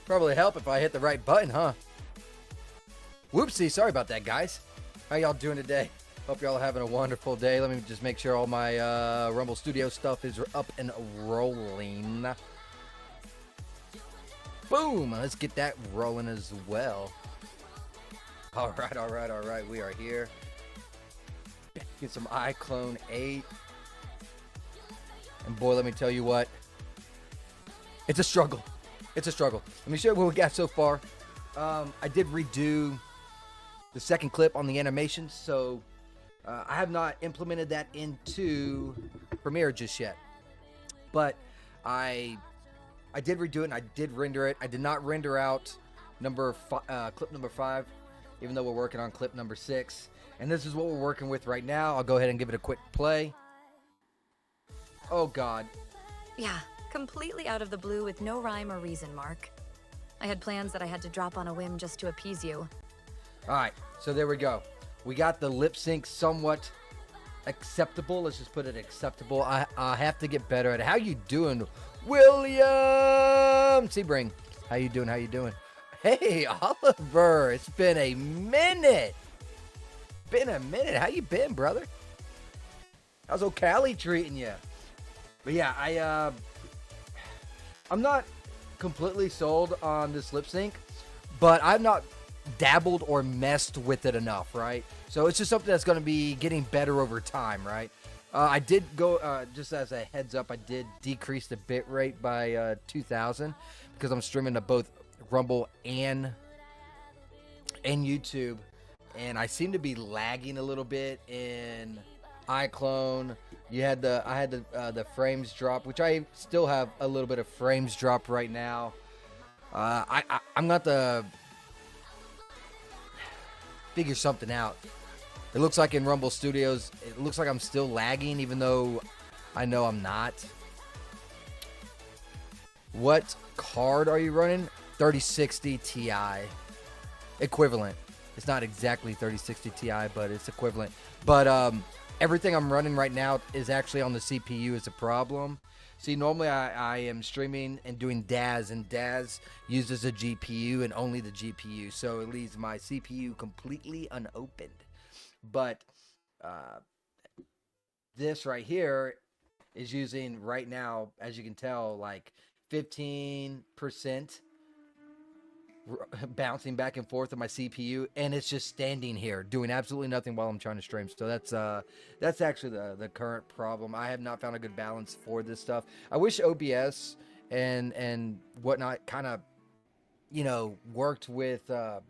Probably help if I hit the right button, huh? Whoopsie, sorry about that, guys. How y'all doing today? Hope y'all are having a wonderful day. Let me just make sure all my Rumble Studio stuff is up and rolling. Boom! Let's get that rolling as well. All right. We are here. Get some iClone 8. And boy, let me tell you what. It's a struggle. It's a struggle. Let me show you what we got so far. I did redo the second clip on the animations, so I have not implemented that into Premiere just yet. But I did redo it, and I did render it. I did not render out clip number 5, even though we're working on clip number 6. And this is what we're working with right now. I'll go ahead and give it a quick play. Oh, God. Yeah, completely out of the blue with no rhyme or reason, Mark. I had plans that I had to drop on a whim just to appease you. All right, so there we go. We got the lip sync somewhat acceptable. Let's just put it acceptable. I have to get better at it. How you doing, William Sebring? How you doing? Hey, Oliver, it's been a minute. How you been, brother? How's O'Cali treating you? But yeah, I'm not completely sold on this lip sync, but I've not dabbled or messed with it enough, right? So it's just something that's going to be getting better over time, right? I did go, just as a heads up, I did decrease the bit rate by 2,000 because I'm streaming to both Rumble and YouTube, and I seem to be lagging a little bit in iClone. I had the frames drop, which I still have a little bit of frames drop right now. I'm not the figure something out. It looks like in Rumble Studios, it looks like I'm still lagging, even though I know I'm not. What card are you running? 3060 Ti. Equivalent. It's not exactly 3060 Ti, but it's equivalent. But everything I'm running right now is actually on the CPU is a problem. See, normally I am streaming and doing DAZ, and DAZ uses a GPU and only the GPU, so it leaves my CPU completely unopened. But this right here is using right now, as you can tell, like 15% bouncing back and forth on my CPU, and it's just standing here doing absolutely nothing while I'm trying to stream. So that's actually the current problem. I have not found a good balance for this stuff. I wish OBS and whatnot kind of, worked with. I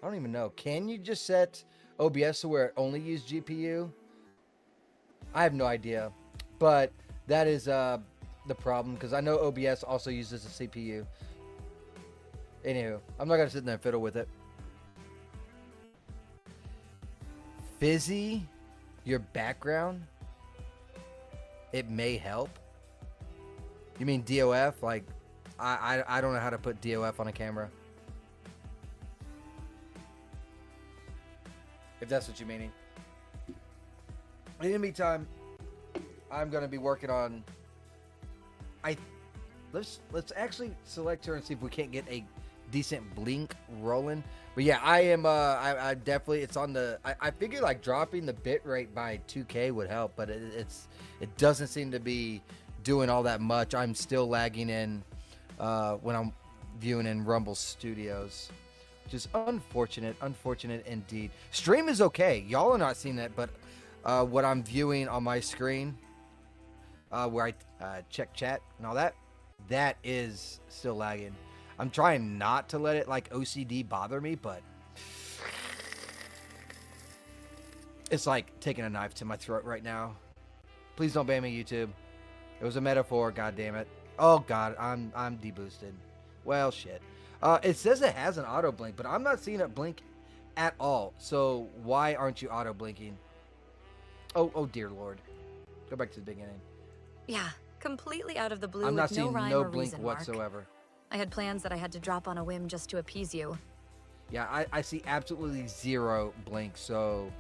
don't even know. Can you just set OBS to where it only uses GPU? I have no idea, but that is the problem, because I know OBS also uses a CPU. Anywho, I'm not going to sit there and fiddle with it. Fizzy, your background, it may help. You mean DOF? Like, I don't know how to put DOF on a camera. If that's what you're meaning. In the meantime, I'm going to be working on... Let's actually select her and see if we can't get a decent blink rolling. But yeah, I am I definitely, it's on the I figured like dropping the bit rate by 2K would help, but it doesn't seem to be doing all that much. I'm still lagging in when I'm viewing in Rumble Studios, which is unfortunate indeed. Stream is okay, y'all are not seeing that, but what I'm viewing on my screen, where I check chat and all that is still lagging. I'm trying not to let it, like, OCD bother me, but it's like taking a knife to my throat right now. Please don't ban me, YouTube. It was a metaphor, goddammit. Oh, God, I'm deboosted. Well, shit. It says it has an auto blink, but I'm not seeing it blink at all. So why aren't you auto blinking? Oh, dear Lord. Go back to the beginning. Yeah, completely out of the blue I'm not with no seeing rhyme no or blink reason, Mark. whatsoever. I had plans that I had to drop on a whim just to appease you. Yeah, I see absolutely zero blink, so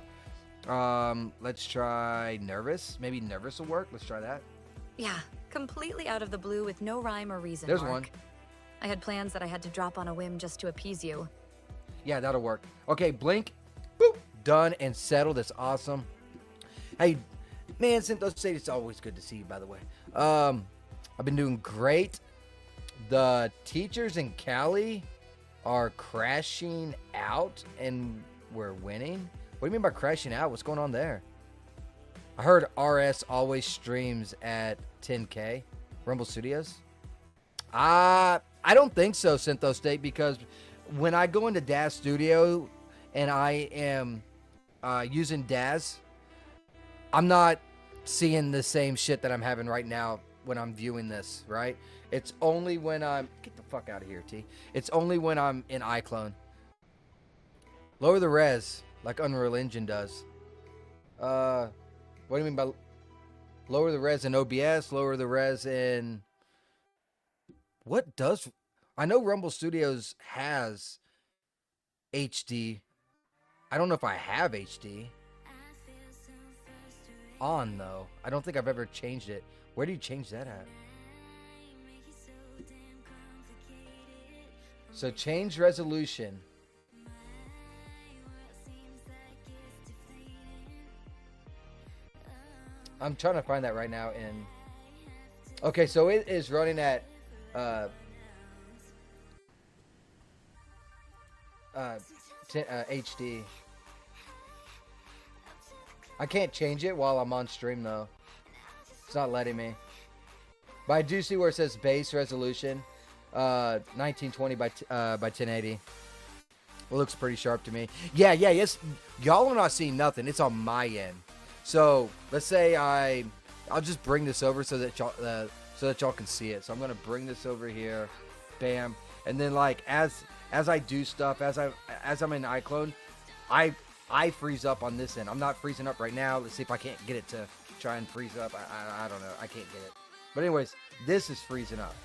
let's try nervous. Maybe nervous will work. Let's try that. Yeah, completely out of the blue with no rhyme or reason, There's Mark. one. I had plans that I had to drop on a whim just to appease you. Yeah, that'll work. Okay, blink. Boop. Done and settled. That's awesome. Hey, man, Synthos State, it's always good to see you, by the way. I've been doing great. The teachers in Cali are crashing out and we're winning. What do you mean by crashing out? What's going on there? I heard RS always streams at 10K. Rumble Studios? I don't think so, Synthos State, because when I go into Daz Studio and I am using Daz, I'm not seeing the same shit that I'm having right now when I'm viewing this, right? It's only when I'm... Get the fuck out of here, T. It's only when I'm in iClone. Lower the res, like Unreal Engine does. What do you mean by... Lower the res in OBS, lower the res in... What does... I know Rumble Studios has HD. I don't know if I have HD on, though. I don't think I've ever changed it. Where do you change that at? So change resolution. I'm trying to find that right now in... Okay, so it is running at... HD. I can't change it while I'm on stream, though. It's not letting me. But I do see where it says base resolution, 1920 by 1080. It looks pretty sharp to me. Yeah, yes. Y'all are not seeing nothing. It's on my end. So let's say I'll just bring this over so that y'all can see it. So I'm gonna bring this over here, bam, and then like as I do stuff, as I'm in iClone, I freeze up on this end. I'm not freezing up right now. Let's see if I can't get it to try and freeze up. I don't know. I can't get it. But anyways, this is freezing up.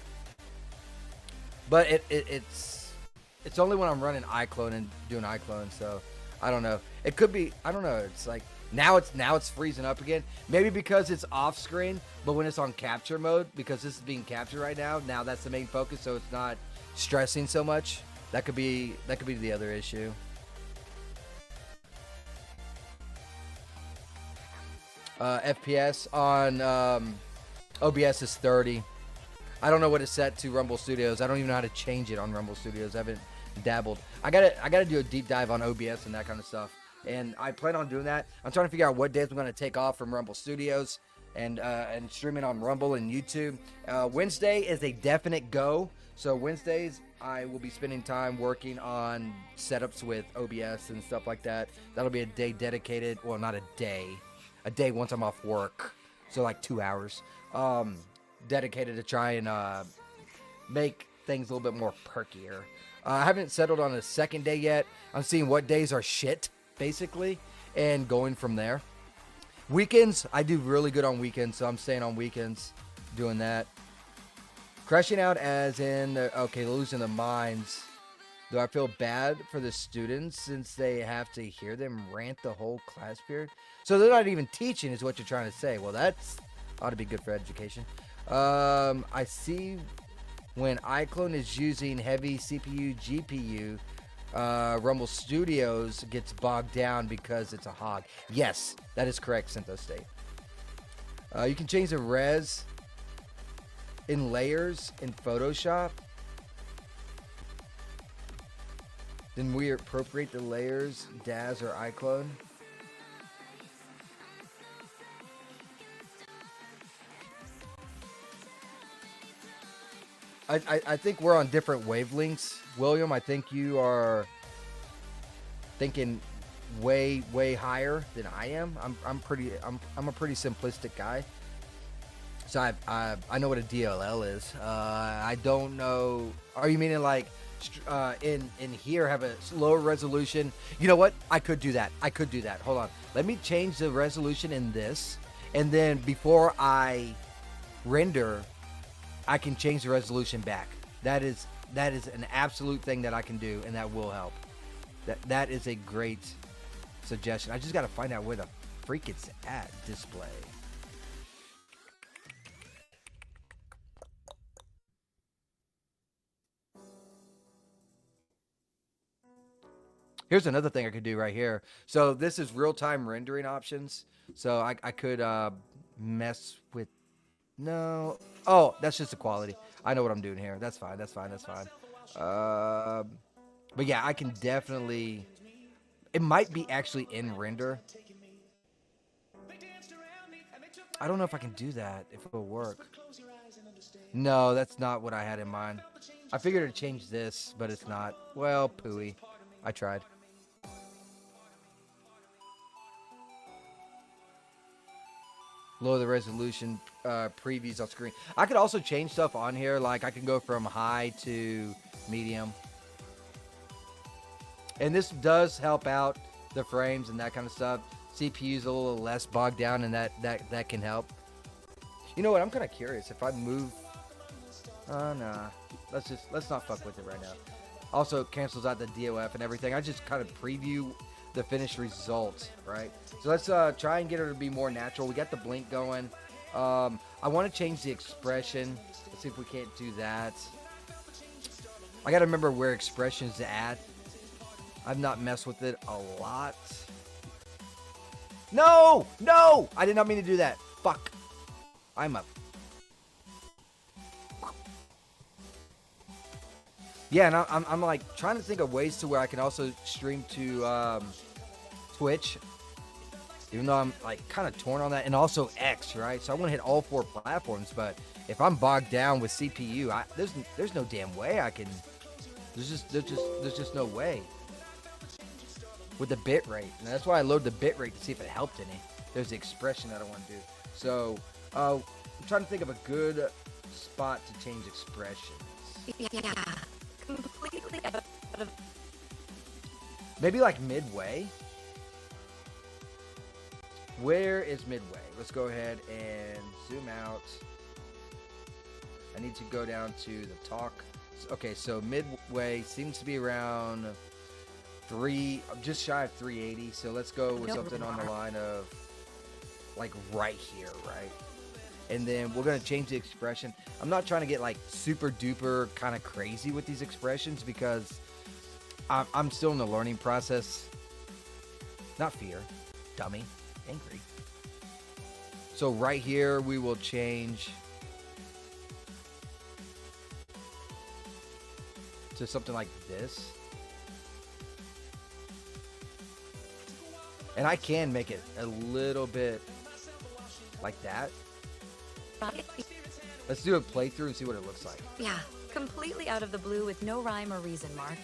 But it's only when I'm running iClone and doing iClone. So I don't know. It could be. I don't know. It's like now it's freezing up again. Maybe because it's off screen, but when it's on capture mode, because this is being captured right now. Now that's the main focus, so it's not stressing so much. That could be the other issue. FPS on OBS is 30. I don't know what it's set to Rumble Studios. I don't even know how to change it on Rumble Studios. I haven't dabbled. I gotta do a deep dive on OBS and that kind of stuff. And I plan on doing that. I'm trying to figure out what days I'm gonna take off from Rumble Studios and streaming on Rumble and YouTube. Wednesday is a definite go. So Wednesdays I will be spending time working on setups with OBS and stuff like that. That'll be a day dedicated. Well, not a day. A day once I'm off work. So like 2 hours. Dedicated to try and make things a little bit more perkier. I haven't settled on a second day yet. I'm seeing what days are shit, basically, and going from there. Weekends, I do really good on weekends, so I'm staying on weekends doing that. Crashing out as in, okay, losing the minds. Do I feel bad for the students since they have to hear them rant the whole class period? So they're not even teaching is what you're trying to say. Well, that's ought to be good for education. I see when iClone is using heavy CPU, GPU, Rumble Studios gets bogged down because it's a hog. Yes, that is correct, Synthos State. You can change the res in layers in Photoshop. Then we appropriate the layers, Daz or iClone. I think we're on different wavelengths, William. I think you are thinking way higher than I am. I'm a pretty simplistic guy. So I know what a DLL is. I don't know. Are you meaning like in here have a lower resolution? You know what? I could do that. Hold on. Let me change the resolution in this, and then before I render, I can change the resolution back. That is an absolute thing that I can do, and that will help. That is a great suggestion. I just got to find out where the freak it's at. Display. Here's another thing I could do right here. So this is real-time rendering options. So I could mess with no. Oh, that's just the quality. I know what I'm doing here. That's fine. That's fine. That's fine. But yeah, I can definitely. It might be actually in render. I don't know if I can do that. If it will work. No, that's not what I had in mind. I figured to change this, but it's not. Well, pooey. I tried. Lower the resolution previews on screen. I could also change stuff on here. Like I can go from high to medium. And this does help out the frames and that kind of stuff. CPU's a little less bogged down, and that can help. You know what? I'm kind of curious if I move. Nah. Let's not fuck with it right now. Also, it cancels out the DOF and everything. I just kind of preview the finished result, right? So let's try and get her to be more natural. We got the blink going. I want to change the expression. Let's see if we can't do that. I got to remember where expression is at. I've not messed with it a lot. No! No! I did not mean to do that. Fuck. I'm up. Yeah, and I'm like trying to think of ways to where I can also stream to Twitch, even though I'm like kind of torn on that, and also X, right? So I want to hit all 4 platforms, but if I'm bogged down with CPU, there's no damn way I can. There's just no way with the bit rate, and that's why I load the bit rate to see if it helped any. There's the expression that I want to do. So I'm trying to think of a good spot to change expressions. Yeah. Completely out of... Maybe like midway. Where is midway? Let's go ahead and zoom out. I need to go down to the talk. Okay, so midway seems to be around just shy of 380. So let's go with something on the line of like right here, right? And then we're going to change the expression. I'm not trying to get like super duper kind of crazy with these expressions because I'm still in the learning process. Not fear, dummy, angry. So right here we will change to something like this. And I can make it a little bit like that. Let's do a playthrough and see what it looks like. Yeah, completely out of the blue with no rhyme or reason, Mark.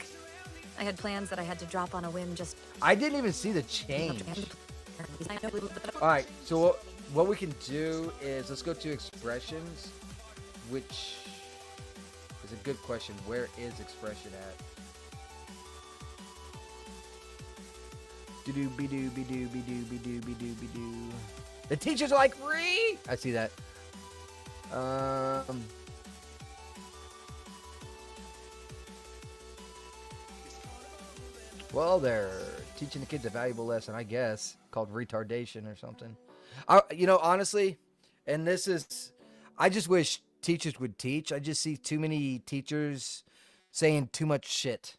I had plans that I had to drop on a whim just... I didn't even see the change. Alright, so what we can do is, let's go to expressions, which is a good question. Where is expression at? The teachers are like, Ree! I see that. Well, they're teaching the kids a valuable lesson, I guess, called retardation or something. Honestly, and this is, I just wish teachers would teach. I just see too many teachers saying too much shit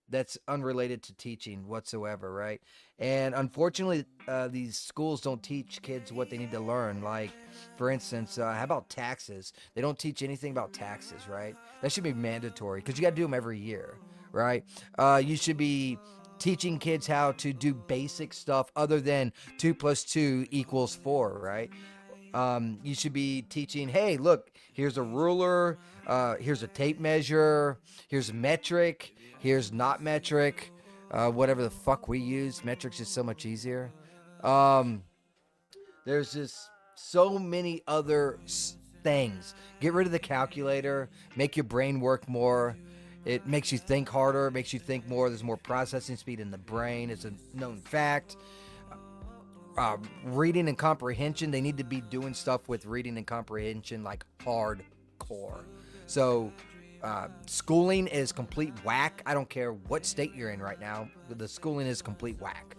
that's unrelated to teaching whatsoever, right? And unfortunately, these schools don't teach kids what they need to learn. Like, for instance, how about taxes? They don't teach anything about taxes, right? That should be mandatory because you got to do them every year, right? You should be teaching kids how to do basic stuff other than 2 + 2 = 4, right? You should be teaching, hey, look, here's a ruler, here's a tape measure, here's metric, here's not metric, whatever the fuck we use. Metric's just so much easier. There's just so many other things. Get rid of the calculator, make your brain work more. It makes you think harder, it makes you think more. There's more processing speed in the brain. It's a known fact. Reading and comprehension, they need to be doing stuff with reading and comprehension like hardcore. So schooling is complete whack. I don't care what state you're in right now. The schooling is complete whack.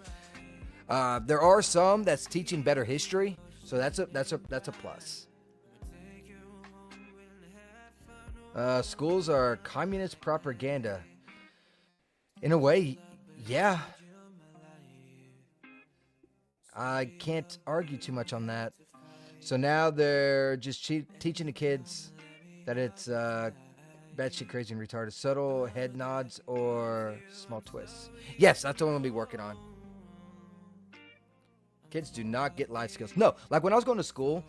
There are some that's teaching better history, so that's a plus. Schools are communist propaganda. In a way, Yeah, I can't argue too much on that. So now they're just teaching the kids that it's batshit crazy and retarded. Subtle head nods or small twists. Yes, that's what I'm gonna be working on. Kids do not get life skills. No, like when I was going to school,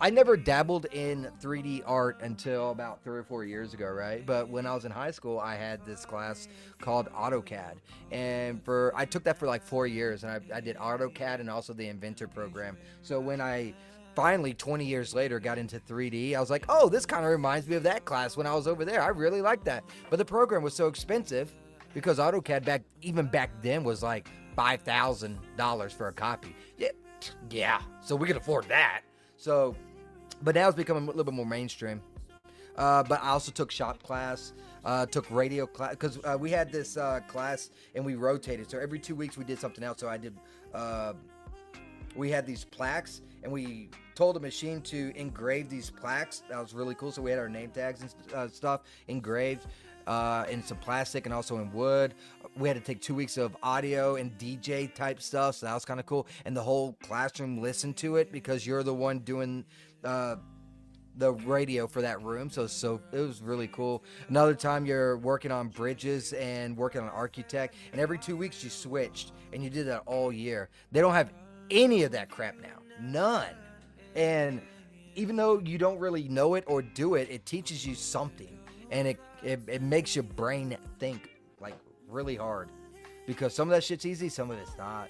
I never dabbled in 3D art until about 3 or 4 years ago, right? But when I was in high school, I had this class called AutoCAD, and I took that for like 4 years, and I did AutoCAD and also the Inventor program. So when I finally 20 years later got into 3D, I was like, oh, this kind of reminds me of that class when I was over there. I really liked that, but the program was so expensive because AutoCAD even back then was like $5,000 for a copy. Yeah. So we could afford that. So. But now it's becoming a little bit more mainstream. But I also took shop class, took radio class, because we had this class and we rotated. So every 2 weeks we did something else. So I did, we had these plaques and we told the machine to engrave these plaques. That was really cool. So we had our name tags and stuff engraved in some plastic and also in wood. We had to take 2 weeks of audio and DJ type stuff. So that was kind of cool. And the whole classroom listened to it because you're the one doing the radio for that room, so it was really cool. Another time you're working on bridges and working on architect, and every 2 weeks you switched, and you did that all year. They don't have any of that crap now, none. And even though you don't really know it or do it, it teaches you something, and it makes your brain think like really hard, because some of that shit's easy, some of it's not.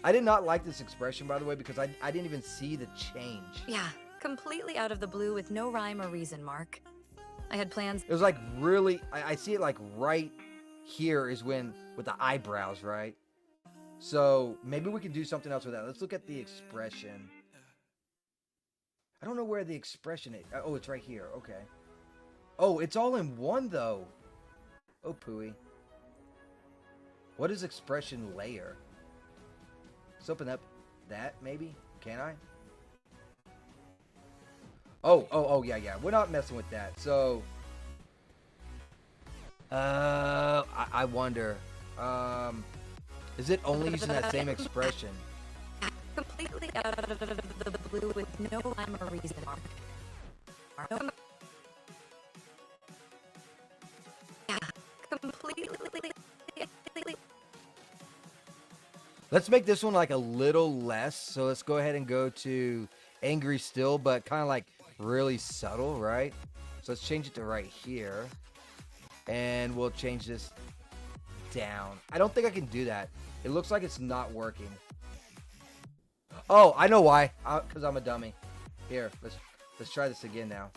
I did not like this expression, by the way, because I didn't even see the change. Yeah, completely out of the blue with no rhyme or reason, Mark. I had plans. It was like really, I see it like right here is with the eyebrows, right? So maybe we can do something else with that. Let's look at the expression. I don't know where the expression is. Oh, it's right here. Okay. Oh, it's all in one, though. Oh, pooey. What is expression layer? Let's open up that, maybe? Can I? Oh, yeah. We're not messing with that. So, I wonder, is it only using that same expression? Completely out of the blue with no rhyme or reason, Mark. Yeah, completely. Let's make this one like a little less. So let's go ahead and go to angry still, but kind of like really subtle, right? So let's change it to right here. And we'll change this down. I don't think I can do that. It looks like it's not working. Oh, I know why. Because I'm a dummy. Here, let's try this again now.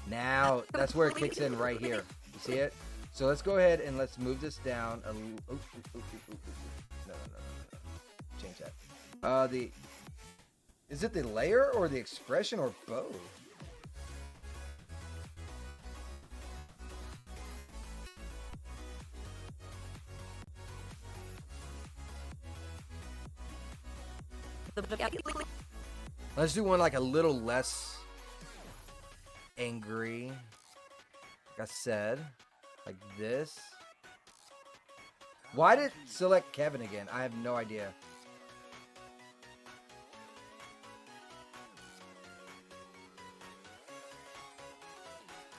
Now, that's where it kicks in right here. You see it? So let's go ahead and let's move this down. No. Change that. Is it the layer or the expression or both? Let's do one like a little less angry. Like I said, like this. Why did it select Kevin again? I have no idea.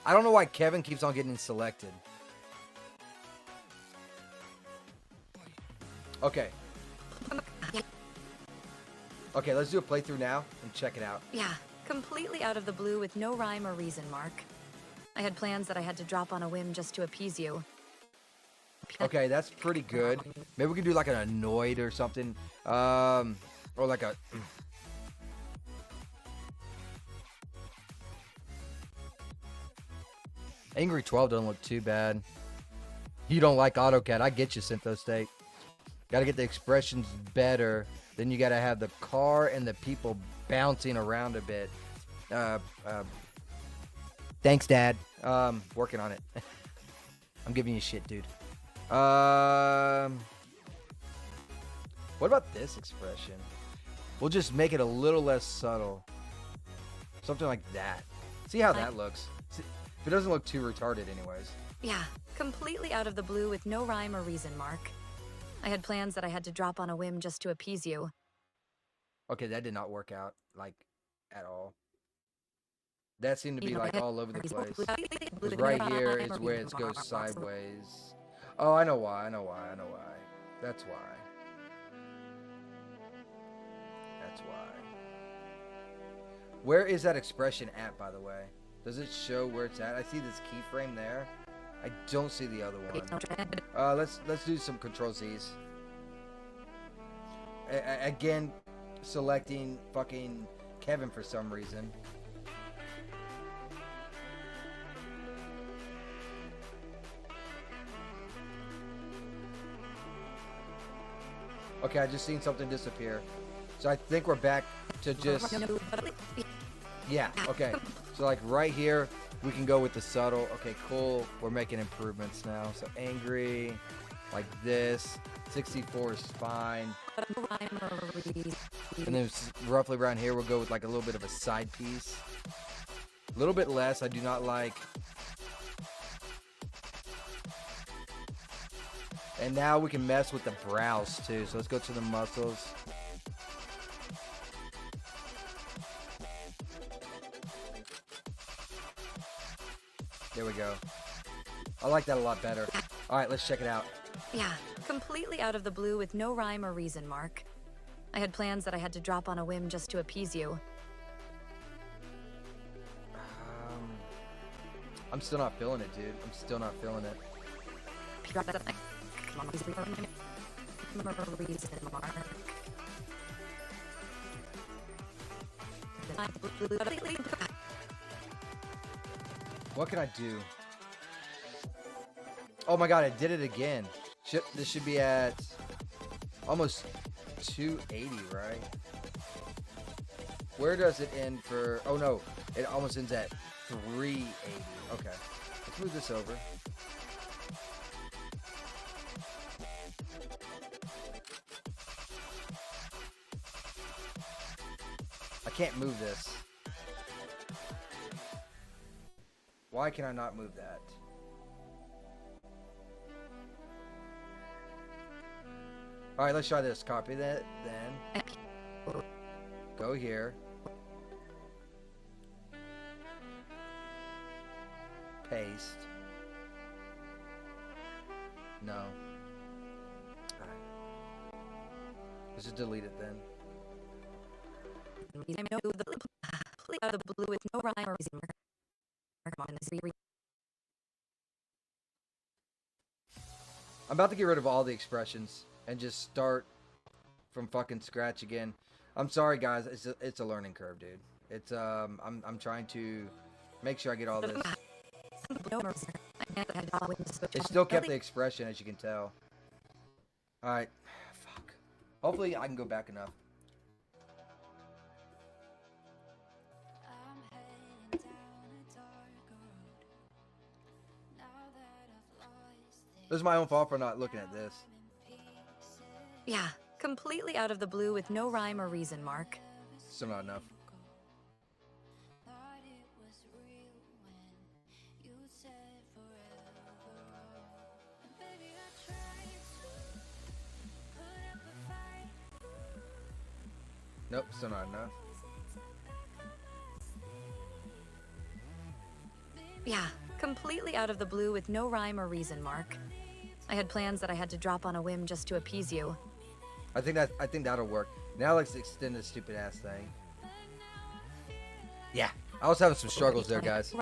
I don't know why Kevin keeps on getting selected. Okay. Okay, let's do a playthrough now and check it out. Yeah, completely out of the blue with no rhyme or reason, Mark. I had plans that I had to drop on a whim just to appease you. Okay, that's pretty good. Maybe we can do like an annoyed or something. Or like a... Angry 12 doesn't look too bad. You don't like AutoCAD. I get you, Syntho State. Gotta get the expressions better. Then you gotta have the car and the people bouncing around a bit. Thanks, Dad. Working on it. I'm giving you shit, dude. What about this expression? We'll just make it a little less subtle. Something like that. See how that looks. See, if it doesn't look too retarded anyways. Yeah, completely out of the blue with no rhyme or reason, Mark. I had plans that I had to drop on a whim just to appease you. Okay, that did not work out, like, at all. That seemed to be, like, all over the place. 'Cause right here is where it goes sideways. Oh, I know why, I know why, I know why. That's why. That's why. Where is that expression at, by the way? Does it show where it's at? I see this keyframe there. I don't see the other one. Let's do some Control Z's. Again, selecting fucking Kevin for some reason. Okay, I just seen something disappear. So I think we're back to just... Yeah, okay. So like right here, we can go with the subtle. Okay, cool. We're making improvements now. So angry, like this. 64 is fine. And then roughly around here, we'll go with like a little bit of a side piece. A little bit less. I do not like. And now we can mess with the brows too. So let's go to the muscles. There we go. I like that a lot better. All right, let's check it out. Yeah, completely out of the blue with no rhyme or reason, Mark. I had plans that I had to drop on a whim just to appease you. I'm still not feeling it, dude. I'm still not feeling it. What can I do? Oh my god, I did it again. This should be at almost 280, right? Where does it end for... Oh no, it almost ends at 380. Okay, let's move this over. I can't move this. Why can I not move that? Alright, let's try this. Copy that, then. Go here. Paste. No. Alright. Let's just delete it then. Out of the blue with no rhyme or reason. I'm about to get rid of all the expressions and just start from fucking scratch again. I'm sorry, guys. It's a learning curve, dude. It's I'm trying to make sure I get all this. It still kept the expression, as you can tell. All right, fuck. Hopefully, I can go back enough. This is my own fault for not looking at this. Yeah, completely out of the blue with no rhyme or reason, Mark. Still not enough. Nope, still not enough. Yeah, completely out of the blue with no rhyme or reason, Mark. I had plans that I had to drop on a whim just to appease you. I think that'll work. Now let's extend this stupid ass thing. Yeah, I was having some struggles there, guys.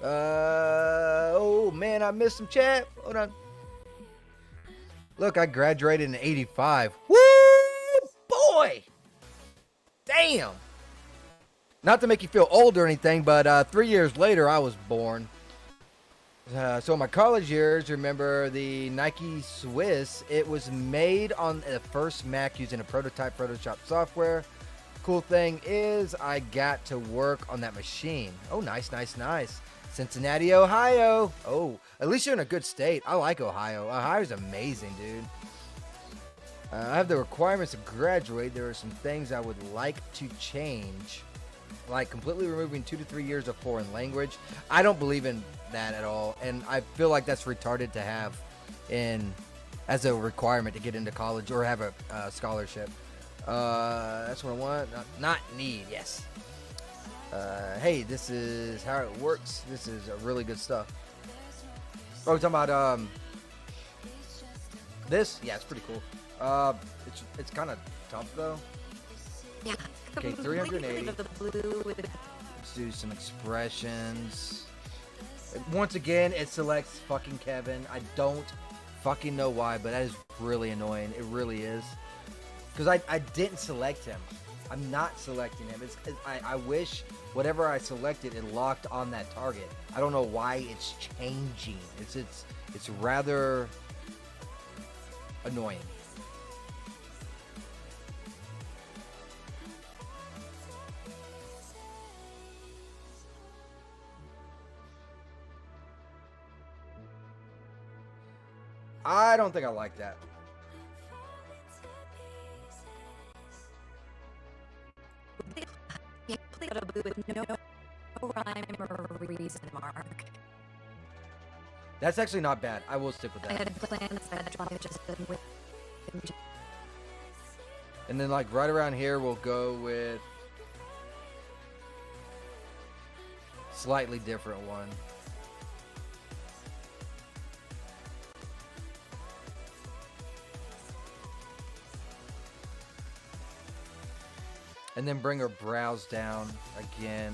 Oh man, I missed some chat. Hold on. Look, I graduated in '85. Woo, boy! Damn. Not to make you feel old or anything, but 3 years later, I was born. So my college years, remember the Nike Swiss? It was made on the first Mac using a prototype Photoshop software. Cool thing is, I got to work on that machine. Oh, nice, nice, nice. Cincinnati, Ohio. Oh, at least you're in a good state. I like Ohio. Ohio's amazing, dude. I have the requirements to graduate. There are some things I would like to change. like completely removing 2 to 3 years of foreign language. I don't believe in that at all, and I feel like that's retarded to have in as a requirement to get into college or have a scholarship. That's what I want, not need. Yes. Hey, this is how it works. This is really good stuff. Oh, we're talking about this? Yeah, it's pretty cool. It's kind of tough though. Yeah. Okay, 380. Of the blue with Let's do some expressions. Once again, it selects fucking Kevin. I don't fucking know why, but that is really annoying. It really is. Because I didn't select him. I'm not selecting him. I wish whatever I selected, it locked on that target. I don't know why it's changing. It's rather annoying. I don't think I like that. yeah, complete out of the blue with no rhyme or reason, Mark. That's actually not bad. I will stick with I that. had plans that I just with. And then like right around here, we'll go with slightly different one. And then bring her brows down again.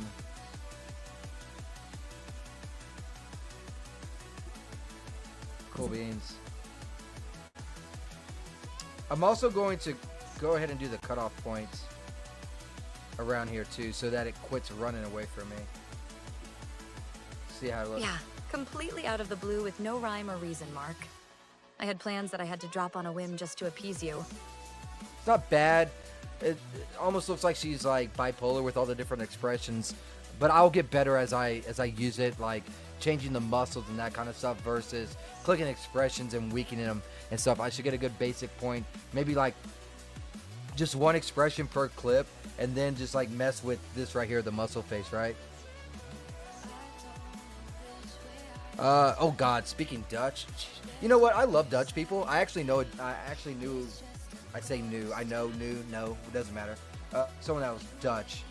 Cool beans. I'm also going to go ahead and do the cutoff points around here too, so that it quits running away from me. See how it looks. Yeah, completely out of the blue with no rhyme or reason, Mark. I had plans that I had to drop on a whim just to appease you. It's not bad. It almost looks like she's like bipolar with all the different expressions, but I'll get better as I use it, like changing the muscles and that kind of stuff versus clicking expressions and weakening them and stuff. I should get a good basic point, maybe like just one expression per clip, and then just like mess with this right here, the muscle face, right? Oh God, speaking Dutch. You know what? I love Dutch people. I actually know. I actually knew. I say knew. I know. Knew. No. It doesn't matter. Someone that was Dutch.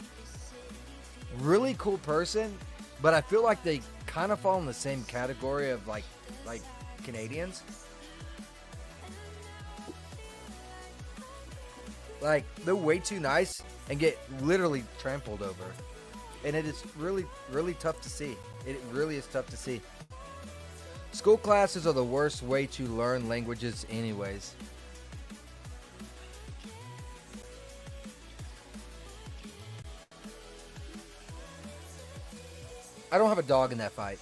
Really cool person, but I feel like they kind of fall in the same category of like Canadians. Like they're way too nice and get literally trampled over, and it is really, really tough to see. It really is tough to see. School classes are the worst way to learn languages anyways. I don't have a dog in that fight.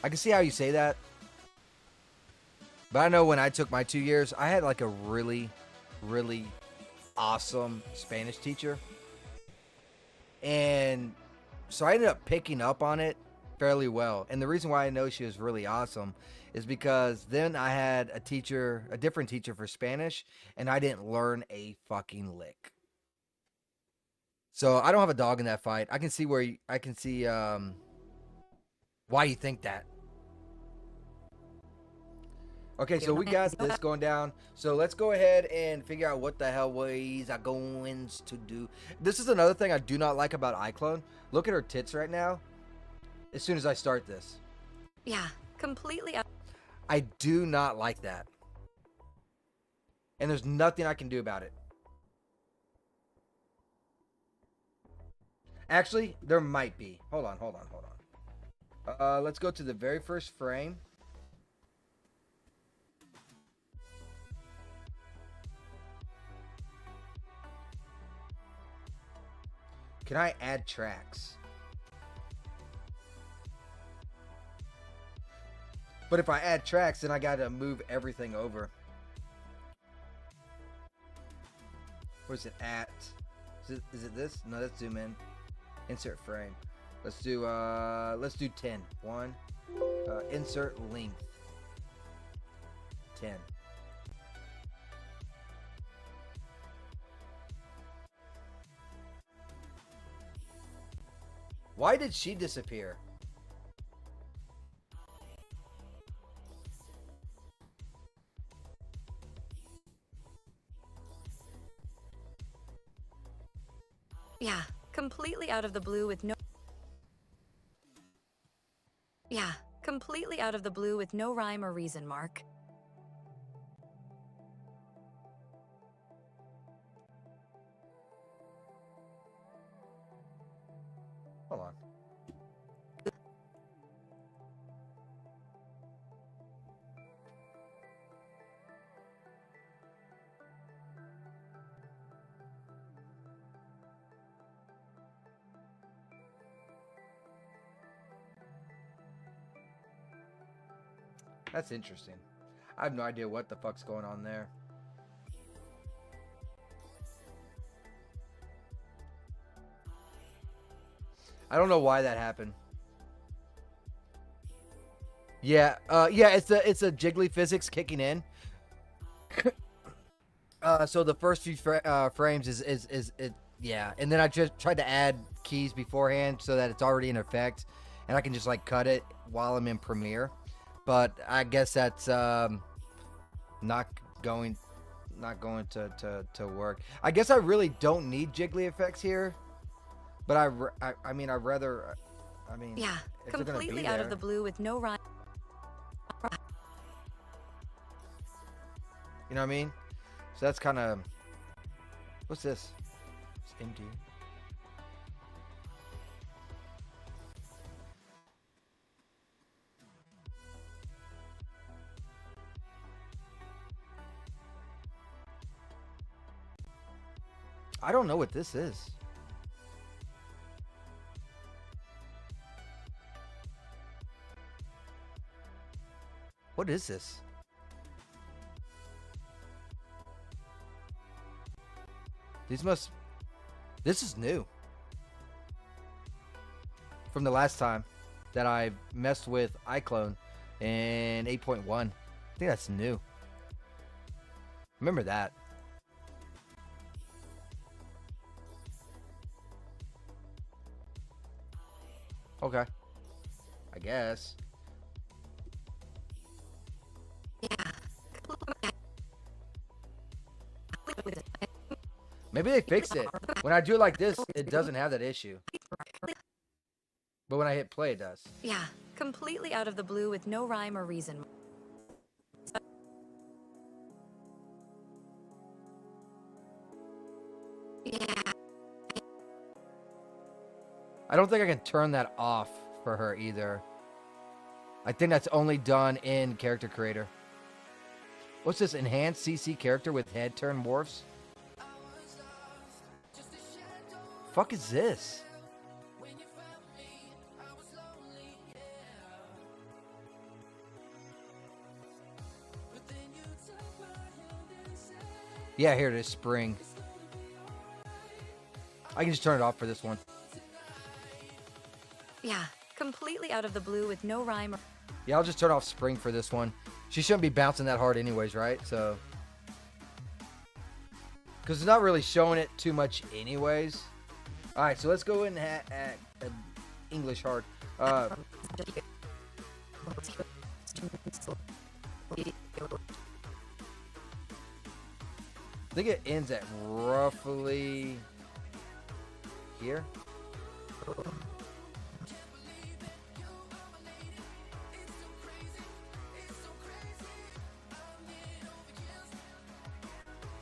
I can see how you say that. But I know when I took my 2 years, I had like a really, really awesome Spanish teacher. And so I ended up picking up on it fairly well. And the reason why I know she was really awesome is because then I had a different teacher for Spanish, and I didn't learn a fucking lick. So I don't have a dog in that fight. I can see why you think that. Okay, so we got this going down. So let's go ahead and figure out what the hell we are going to do. This is another thing I do not like about iClone. Look at her tits right now. As soon as I start this. Yeah, completely out. I do not like that. And there's nothing I can do about it. Actually, there might be. Hold on. Let's go to the very first frame. Can I add tracks? But if I add tracks, then I gotta move everything over. Where's it at? Is it this? No, let's zoom in. Insert frame. Let's do 10. Insert length. 10. Why did she disappear? Yeah, completely out of the blue with no... Yeah, completely out of the blue with no rhyme or reason, Mark. Hold on. That's interesting. I have no idea what the fuck's going on there. I don't know why that happened. Yeah, yeah, it's a jiggly physics kicking in. So the first few frames is it, yeah, and then I just tried to add keys beforehand so that it's already in effect, and I can just like cut it while I'm in Premiere. But I guess that's not going to work. I guess I really don't need jiggly effects here, but I mean I'd rather. I mean, yeah, completely out of the blue with no rhyme. You know what I mean? So that's kind of. What's this? It's empty. I don't know what this is. What is this? This is new. From the last time that I messed with iClone in 8.1. I think that's new. Remember that. Okay. I guess. Yeah. Maybe they fixed it. When I do it like this, it doesn't have that issue. But when I hit play, it does. Yeah, completely out of the blue with no rhyme or reason. Yeah. I don't think I can turn that off for her either. I think that's only done in Character Creator. What's this? Enhanced CC character with head turn morphs? Fuck is this? Yeah, here it is, spring. I can just turn it off for this one. Yeah, completely out of the blue with no rhyme or... Yeah, I'll just turn off spring for this one. She shouldn't be bouncing that hard anyways, right? So... because it's not really showing it too much anyways. Alright, so let's go in at English hard. I think it ends at roughly here.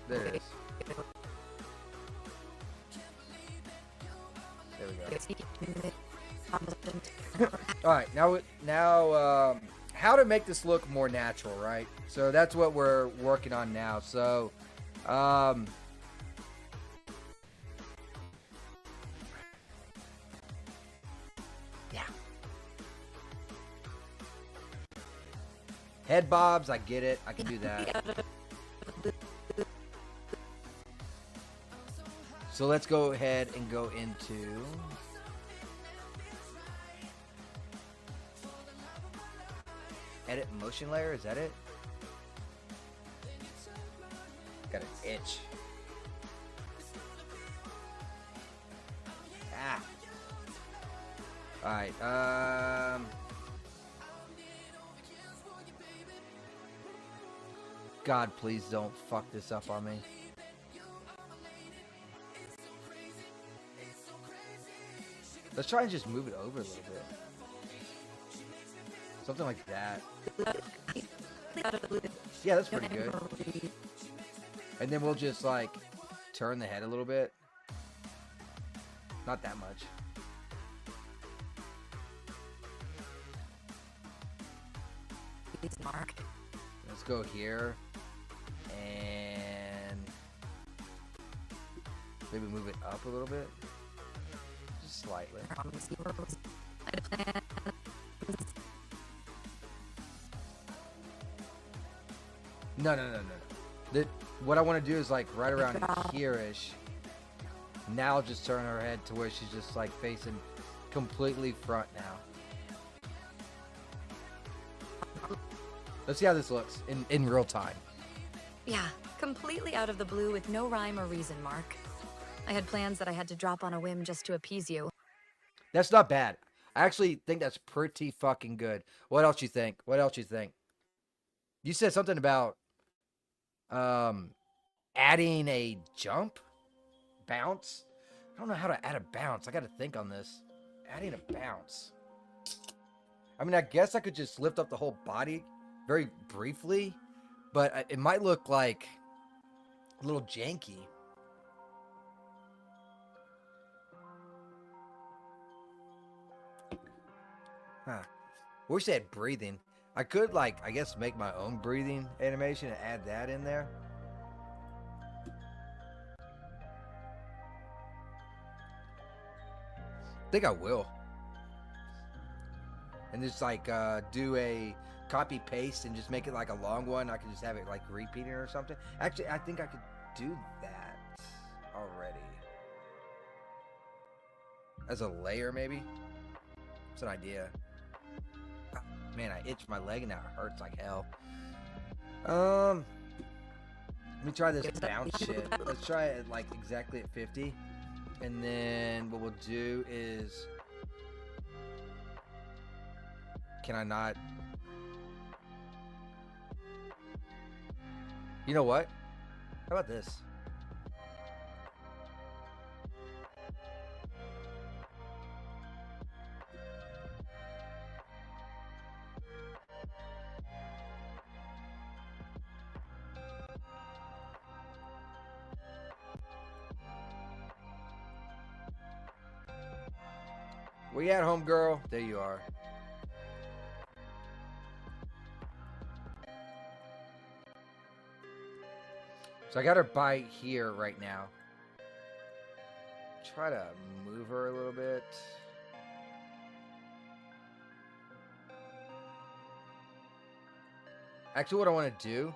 There it is. There we go. All right, now, how to make this look more natural, right? So that's what we're working on now. So, yeah. Head bobs, I get it. I can do that. So let's go ahead and go into edit motion layer. Is that it? Got an itch. Ah. Alright, God, please don't fuck this up on me. Let's try and just move it over a little bit. Something like that. Yeah, that's pretty good. And then we'll just, like, turn the head a little bit. Not that much. Mark. Let's go here. And maybe move it up a little bit. Just slightly. No. What I want to do is like right around here-ish. Now just turn her head to where she's just like facing completely front now. Let's see how this looks in real time. Yeah, completely out of the blue with no rhyme or reason, Mark. I had plans that I had to drop on a whim just to appease you. That's not bad. I actually think that's pretty fucking good. What else you think? What else you think? You said something about adding a jump? Bounce? I don't know how to add a bounce. I got to think on this. Adding a bounce. I mean, I guess I could just lift up the whole body very briefly, but it might look like a little janky. Huh. Wish they had breathing. I could, like, I guess make my own breathing animation and add that in there. I think I will. And just, like, do a copy paste and just make it like a long one. I can just have it like repeating or something. Actually, I think I could do that already. As a layer, maybe? It's an idea. Man, I itch my leg and now it hurts like hell. Let me try this bounce shit. Let's try it like exactly at 50. And then what we'll do is... Can I not... You know what? How about this? Where you at, homegirl? There you are. So I got her by here right now. Try to move her a little bit. Actually, what I want to do,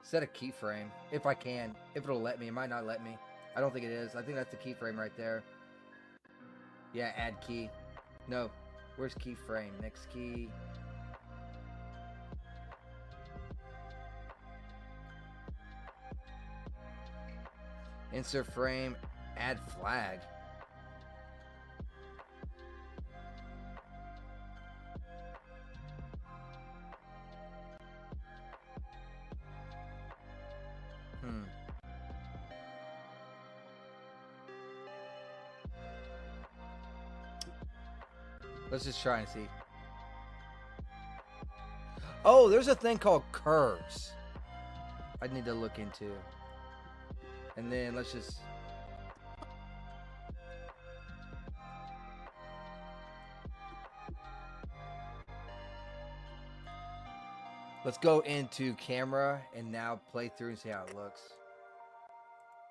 set a keyframe if I can, if it'll let me. It might not let me. I don't think it is. I think that's the keyframe right there. Yeah, add key. No, where's keyframe? Next key. Insert frame, add flag. Let's just try and see. Oh, there's a thing called curves I need to look into. And then let's just... Let's go into camera and now play through and see how it looks.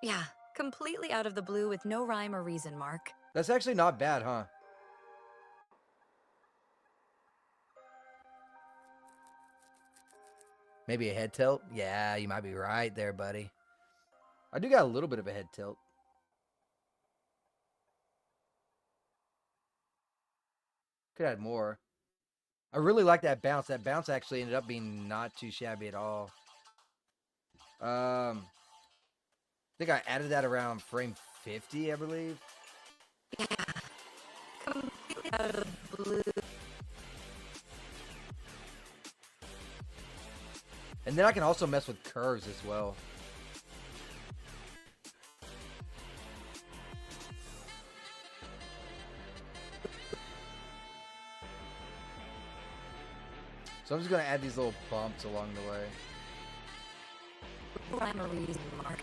Yeah, completely out of the blue with no rhyme or reason, Mark. That's actually not bad, huh? Maybe a head tilt? Yeah, you might be right there, buddy. I do got a little bit of a head tilt. Could add more. I really like that bounce. That bounce actually ended up being not too shabby at all. I think I added that around frame 50, I believe. Yeah. out of the blue. And then I can also mess with curves as well. So I'm just gonna add these little bumps along the way. Rhyme or reason, Mark.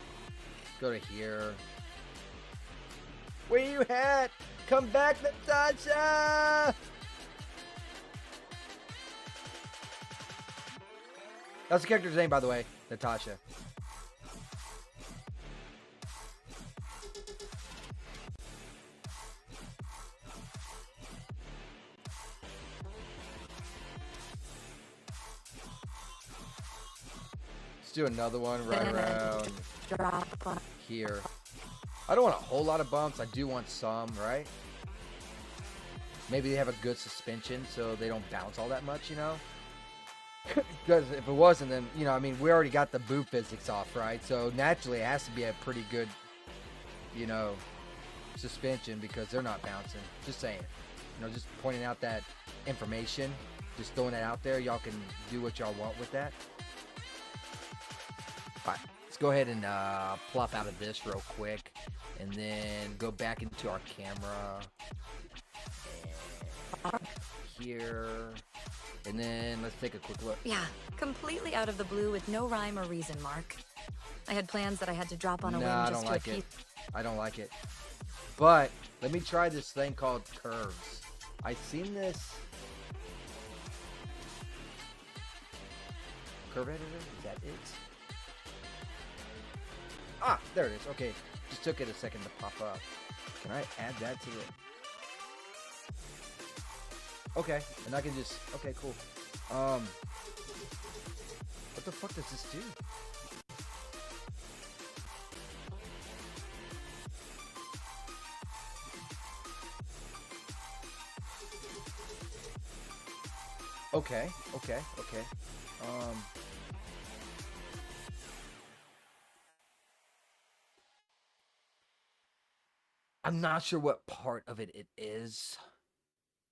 Go to here. Where you at? Come back, Natasha! That's the character's name, by the way, Natasha. Let's do another one right around here. I don't want a whole lot of bumps. I do want some, right? Maybe they have a good suspension so they don't bounce all that much, you know? Because if it wasn't, then, you know, I mean, we already got the boo physics off, right? So naturally, it has to be a pretty good, you know, suspension because they're not bouncing. Just saying. You know, just pointing out that information. Just throwing it out there. Y'all can do what y'all want with that. All right. Let's go ahead and plop out of this real quick. And then go back into our camera. And here. And then let's take a quick look. Yeah, completely out of the blue with no rhyme or reason, Mark. I had plans that I had to drop on a whim I just don't to like appease. it. I don't like it. But let me try this thing called curves. I've seen this. Curve editor? Is that it? Ah, there it is. Okay. Just took it a second to pop up. Can I add that to the... Okay, and I can just... Okay, cool. What the fuck does this do? Okay. I'm not sure what part of it is.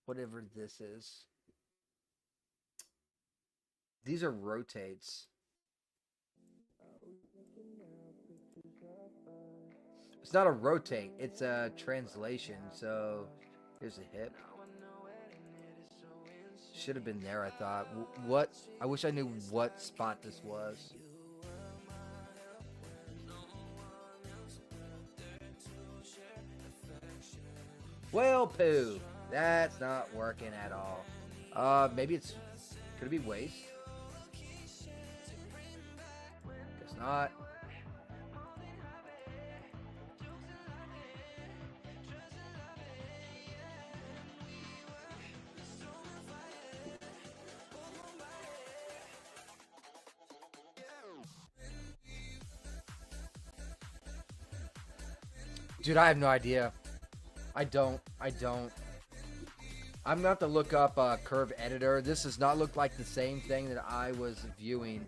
Whatever this is. These are rotates. It's not a rotate, it's a translation. So here's a hip. Should have been there, I thought. What? I wish I knew what spot this was. Well, poo. That's not working at all. Maybe it's... Could it be waist? Guess not. Dude, I have no idea. I don't. I'm gonna have to look up Curve Editor. This does not look like the same thing that I was viewing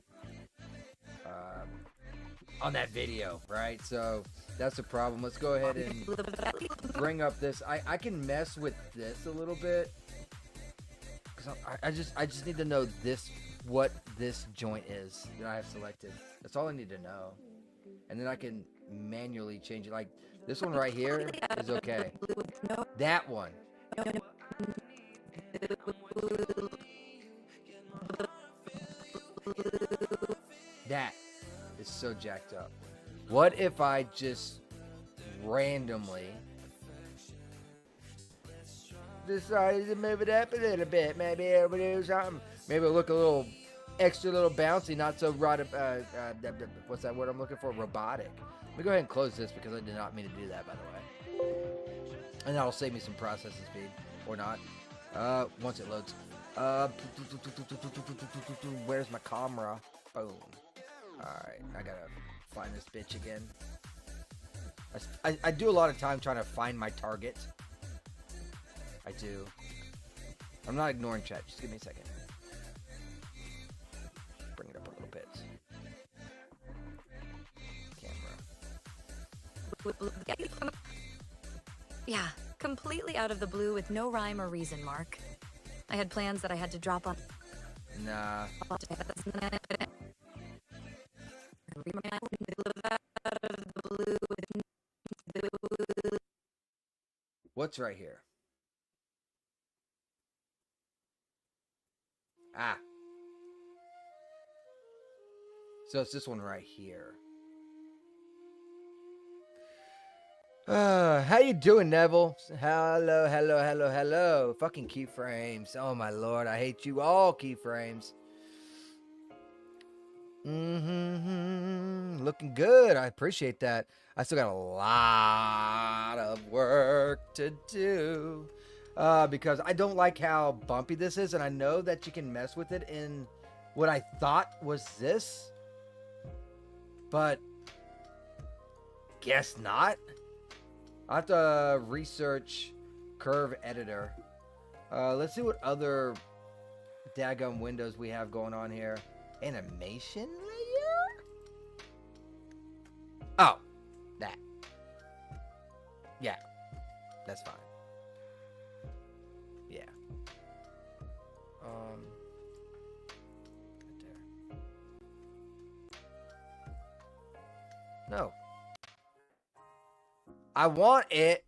on that video, right? So that's the problem. Let's go ahead and bring up this. I can mess with this a little bit because I just need to know what this joint is that I have selected. That's all I need to know, and then I can manually change it. Like this one right here is okay. That one. That is so jacked up. What if I just randomly decided to move it up a little bit? Maybe it'll do something. Maybe it'll look a little extra, little bouncy, not so what's that word I'm looking for? Robotic. Let me go ahead and close this because I did not mean to do that, by the way. And that'll save me some processing speed. Or not. Once it loads. Where's my camera? Boom. Alright, I gotta find this bitch again. I do a lot of time trying to find my target. I do. I'm not ignoring chat. Just give me a second. Bring it up a little bit. Camera. Yeah, Completely out of the blue with no rhyme or reason, Mark. I had plans that I had to drop on. Nah. What's right here? Ah. So it's this one right here. How you doing, Neville? Hello, hello, hello, hello. Fucking keyframes. Oh my lord, I hate you all, keyframes. Looking good. I appreciate that. I still got a lot of work to do. Because I don't like how bumpy this is, and I know that you can mess with it in what I thought was this. But guess not. I have to research Curve Editor. Let's see what other daggum windows we have going on here. Animation layer? Oh, that. Yeah, that's fine. Yeah. Right there. No. I want it.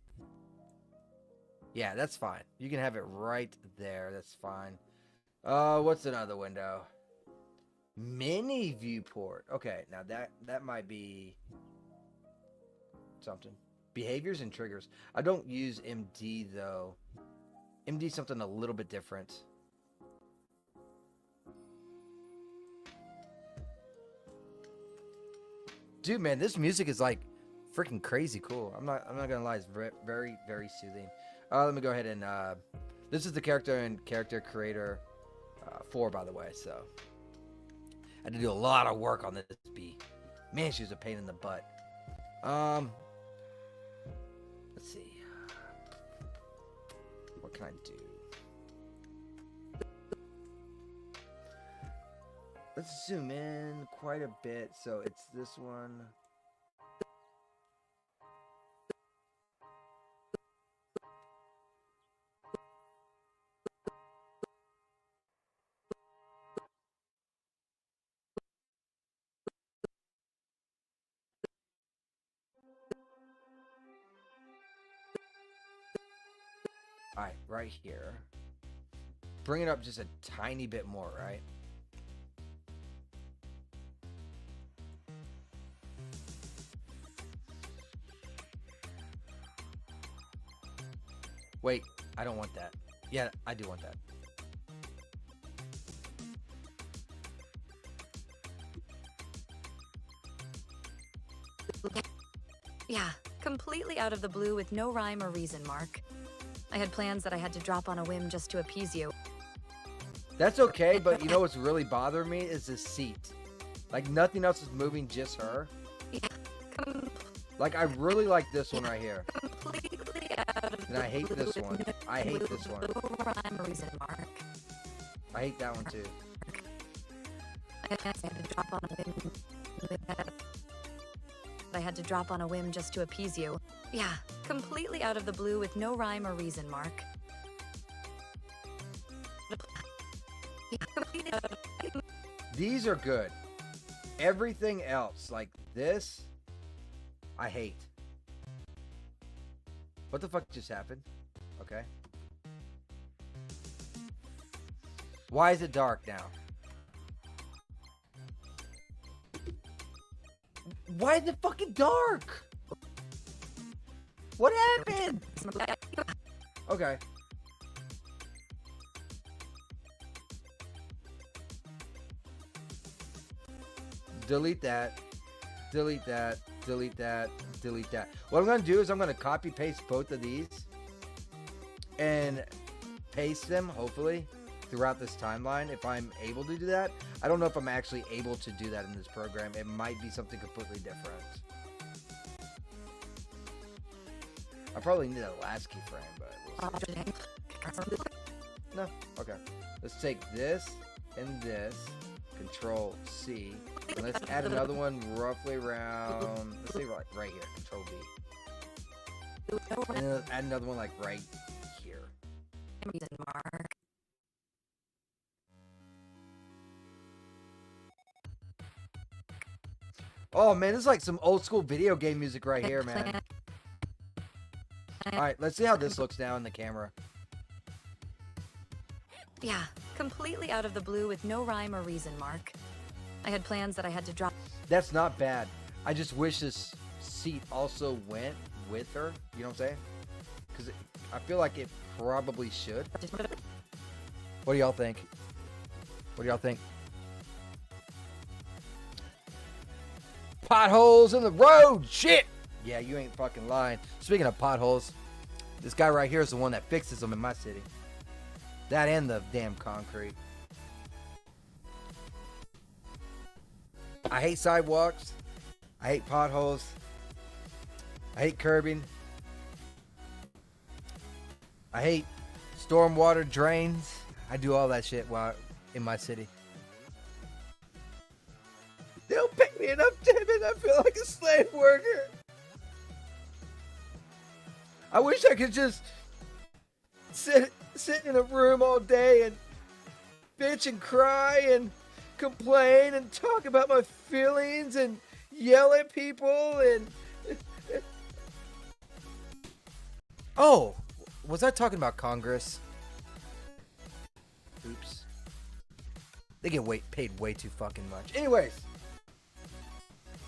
Yeah, that's fine. You can have it right there. That's fine. What's another window? Mini viewport. Okay, now that might be something. Behaviors and triggers. I don't use MD though. MD is something a little bit different. Dude, man, this music is like freaking crazy cool. I'm not gonna lie, it's very, very soothing. Let me go ahead and this is the character and character creator 4, by the way. So I had to do a lot of work on this bee. Man, she was a pain in the butt. Let's see. What can I do? Let's zoom in quite a bit. So it's this one. Alright, right here. Bring it up just a tiny bit more, right? Wait, I don't want that. Yeah, I do want that. Yeah, completely out of the blue with no rhyme or reason, Mark. I had plans that I had to drop on a whim just to appease you. That's okay, but you know what's really bothering me is this seat. Like, nothing else is moving, just her. Yeah, like, I really like this one right here. completely out of And I hate this one. I hate this one. no rhyme or reason, Mark. I hate that one too. I had to drop on a whim. I had to drop on a whim just to appease you. Yeah, completely out of the blue with no rhyme or reason, Mark. These are good. Everything else, like this, I hate. What the fuck just happened? Okay. Why is it dark now? Why is it fucking dark? What happened? Okay. Delete that. Delete that. Delete that. Delete that. What I'm going to do is I'm going to copy paste both of these and paste them, hopefully, throughout this timeline if I'm able to do that. I don't know if I'm actually able to do that in this program. It might be something completely different. I probably need a last keyframe, but we'll see. No. Okay. Let's take this and this. Control C. And let's add another one roughly around, let's say right here. Control V. No And then add another one like right here. reason, Mark. Oh man, this is like some old school video game music right here, man. All right, let's see how this looks now in the camera. Yeah, completely out of the blue with no rhyme or reason, Mark. I had plans that I had to drop. That's not bad. I just wish this seat also went with her. You know what I'm saying? Because I feel like it probably should. What do y'all think? What do y'all think? Potholes in the road, shit! Yeah, you ain't fucking lying. Speaking of potholes, this guy right here is the one that fixes them in my city. That and the damn concrete. I hate sidewalks. I hate potholes. I hate curbing. I hate stormwater drains. I do all that shit while in my city. They don't pay me enough, damn it. I feel like a slave worker. I wish I could just sit in a room all day and bitch and cry and complain and talk about my feelings and yell at people and oh, was I talking about Congress? Oops. They get paid way too fucking much. Anyways,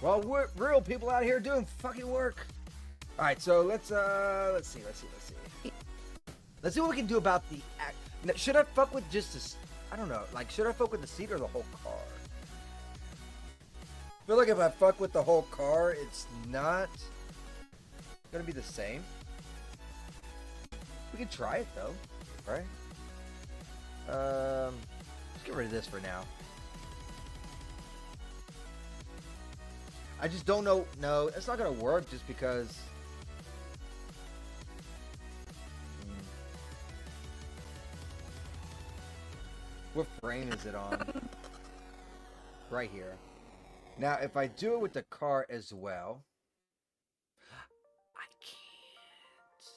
well, we're real people out here doing fucking work. All right, so let's see. Let's see what we can do about the act. Now, should I fuck with just this? I don't know. Like, should I fuck with the seat or the whole car? I feel like if I fuck with the whole car, it's not gonna be the same. We can try it though, right? Let's get rid of this for now. I just don't know. No, it's not gonna work just because. What frame is it on? Right here. Now, if I do it with the car as well, I can't.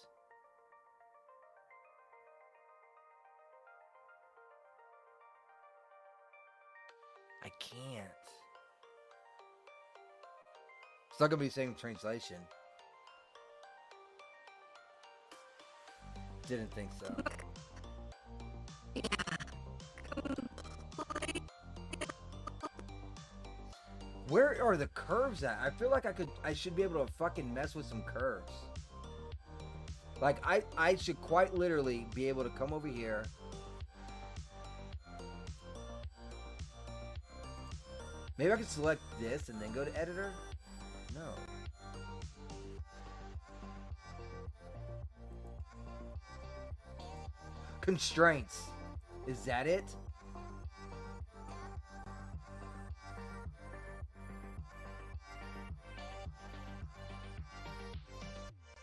I can't. It's not gonna be the same translation. Didn't think so. Where are the curves at? I feel like I should be able to fucking mess with some curves. Like I should quite literally be able to come over here. Maybe I can select this and then go to editor? No. Constraints. Is that it?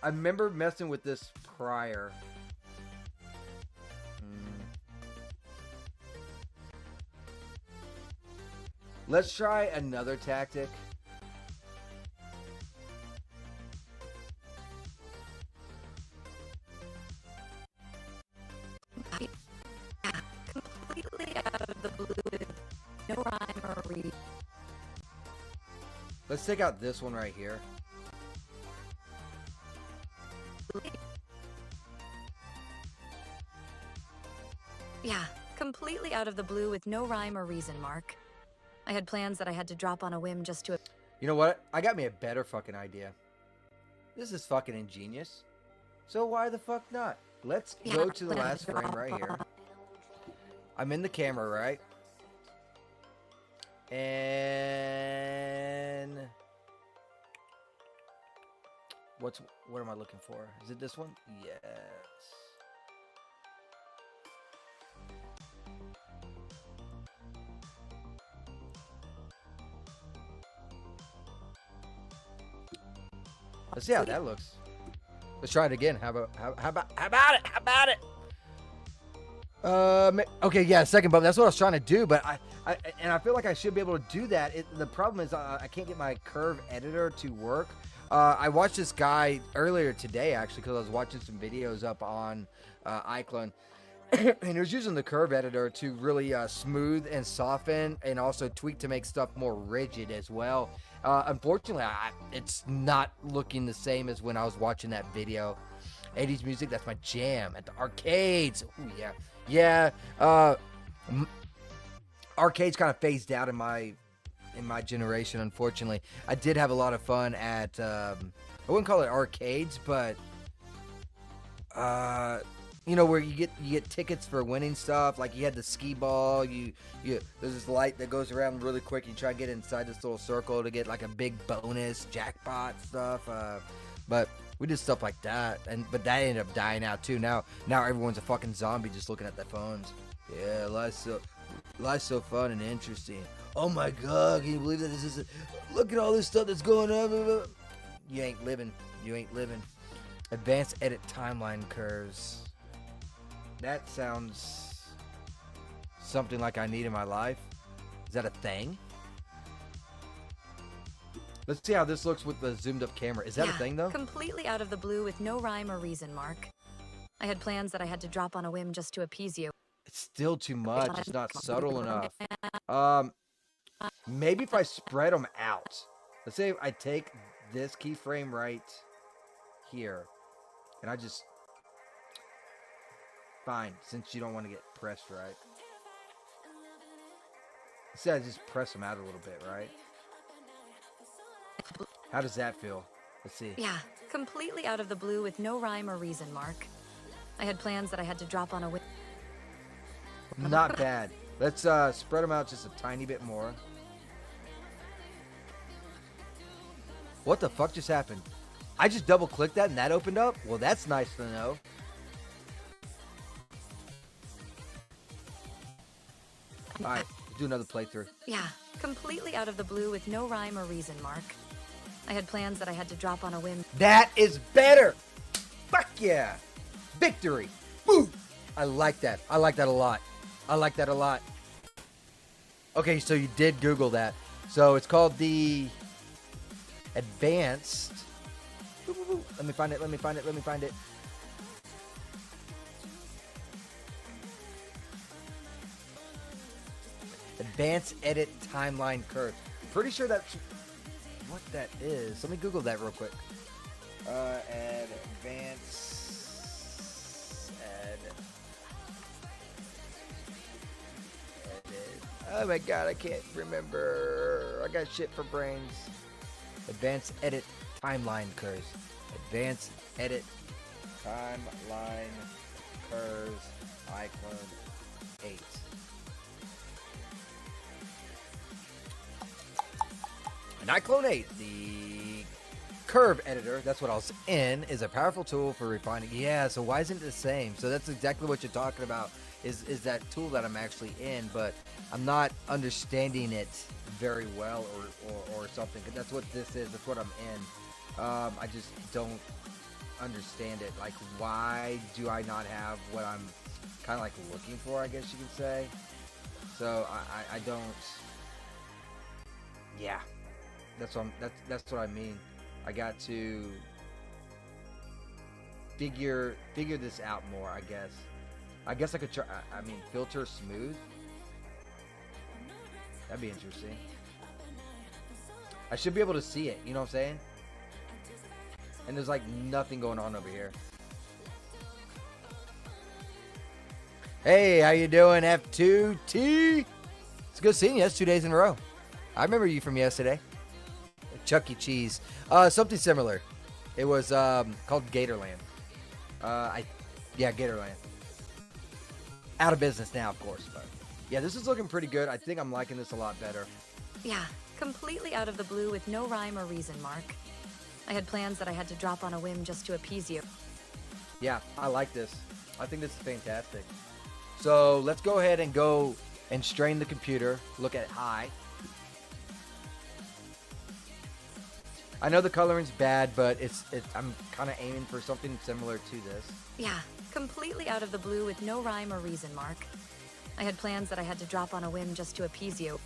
I remember messing with this prior. Let's try another tactic. Completely out of the blue with no rhyme or reason. Let's take out this one right here. Yeah, completely out of the blue with no rhyme or reason, Mark. I had plans that I had to drop on a whim just to. You know what? I got me a better fucking idea. This is fucking ingenious. So why the fuck not? Let's go to the last frame right here. I'm in the camera, right? And what am I looking for? Is it this one? Yes. Let's see how that looks. Let's try it again. How about it? Okay, yeah, second button. That's what I was trying to do, but I feel like I should be able to do that. The problem is I can't get my curve editor to work. I watched this guy earlier today, actually, because I was watching some videos up on iClone. And he was using the curve editor to really smooth and soften and also tweak to make stuff more rigid as well. Unfortunately, it's not looking the same as when I was watching that video. 80s music, that's my jam. At the arcades. Ooh, yeah. Yeah. Arcades kind of phased out in my generation, unfortunately. I did have a lot of fun at, I wouldn't call it arcades, but, you know, where you get tickets for winning stuff. Like you had the skee ball, there's this light that goes around really quick. You try to get inside this little circle to get like a big bonus jackpot stuff. But we did stuff like that, but that ended up dying out too. Now everyone's a fucking zombie just looking at their phones. Yeah, life's so fun and interesting. Oh my god, can you believe that this is look at all this stuff that's going on. You ain't living. Advanced edit timeline curves. That sounds something like I need in my life. Is that a thing? Let's see how this looks with the zoomed up camera. Is that a thing though? Completely out of the blue with no rhyme or reason, Mark. I had plans that I had to drop on a whim just to appease you. It's still too much. It's not subtle enough. Maybe if I spread them out. Let's say I take this keyframe right here, and I just... Fine, since you don't want to get pressed right. Say I just press them out a little bit, right? How does that feel? Let's see. Yeah, completely out of the blue with no rhyme or reason, Mark. I had plans that I had to drop on a whim. Not bad. Let's spread them out just a tiny bit more. What the fuck just happened? I just double clicked that and that opened up? Well, that's nice to know. Alright, do another playthrough. Yeah, completely out of the blue with no rhyme or reason, Mark. I had plans that I had to drop on a whim. That is better! Fuck yeah! Victory! Woo! I like that. I like that a lot. Okay, so you did Google that. So it's called the Advanced... Let me find it. Advanced edit timeline curve. Pretty sure that's what that is. Let me Google that real quick. Advanced edit. Oh my god, I can't remember. I got shit for brains. Advanced edit timeline curves. Advanced edit timeline curves. iClone 8. An iClone 8, the curve editor, that's what I was in, is a powerful tool for refining. Yeah, so why isn't it the same? So that's exactly what you're talking about, is that tool that I'm actually in, but I'm not understanding it very well or something. That's what this is. That's what I'm in. I just don't understand it. Like, why do I not have what I'm kind of like looking for, I guess you could say. So I don't... Yeah. That's what I mean. I got to figure this out more, I guess. I guess I could try, I mean, filter smooth. That'd be interesting. I should be able to see it, you know what I'm saying? And there's like nothing going on over here. Hey, how you doing, F2T? It's good seeing you. That's 2 days in a row. I remember you from yesterday. Chuck E. Cheese. Something similar. It was called Gatorland. Yeah, Gatorland. Out of business now, of course. But yeah, this is looking pretty good. I think I'm liking this a lot better. Yeah, completely out of the blue with no rhyme or reason, Mark. I had plans that I had to drop on a whim just to appease you. Yeah, I like this. I think this is fantastic. So let's go ahead and go and strain the computer. Look at high. I know the coloring's bad, but I'm kind of aiming for something similar to this. Yeah, completely out of the blue with no rhyme or reason, Mark. I had plans that I had to drop on a whim just to appease you.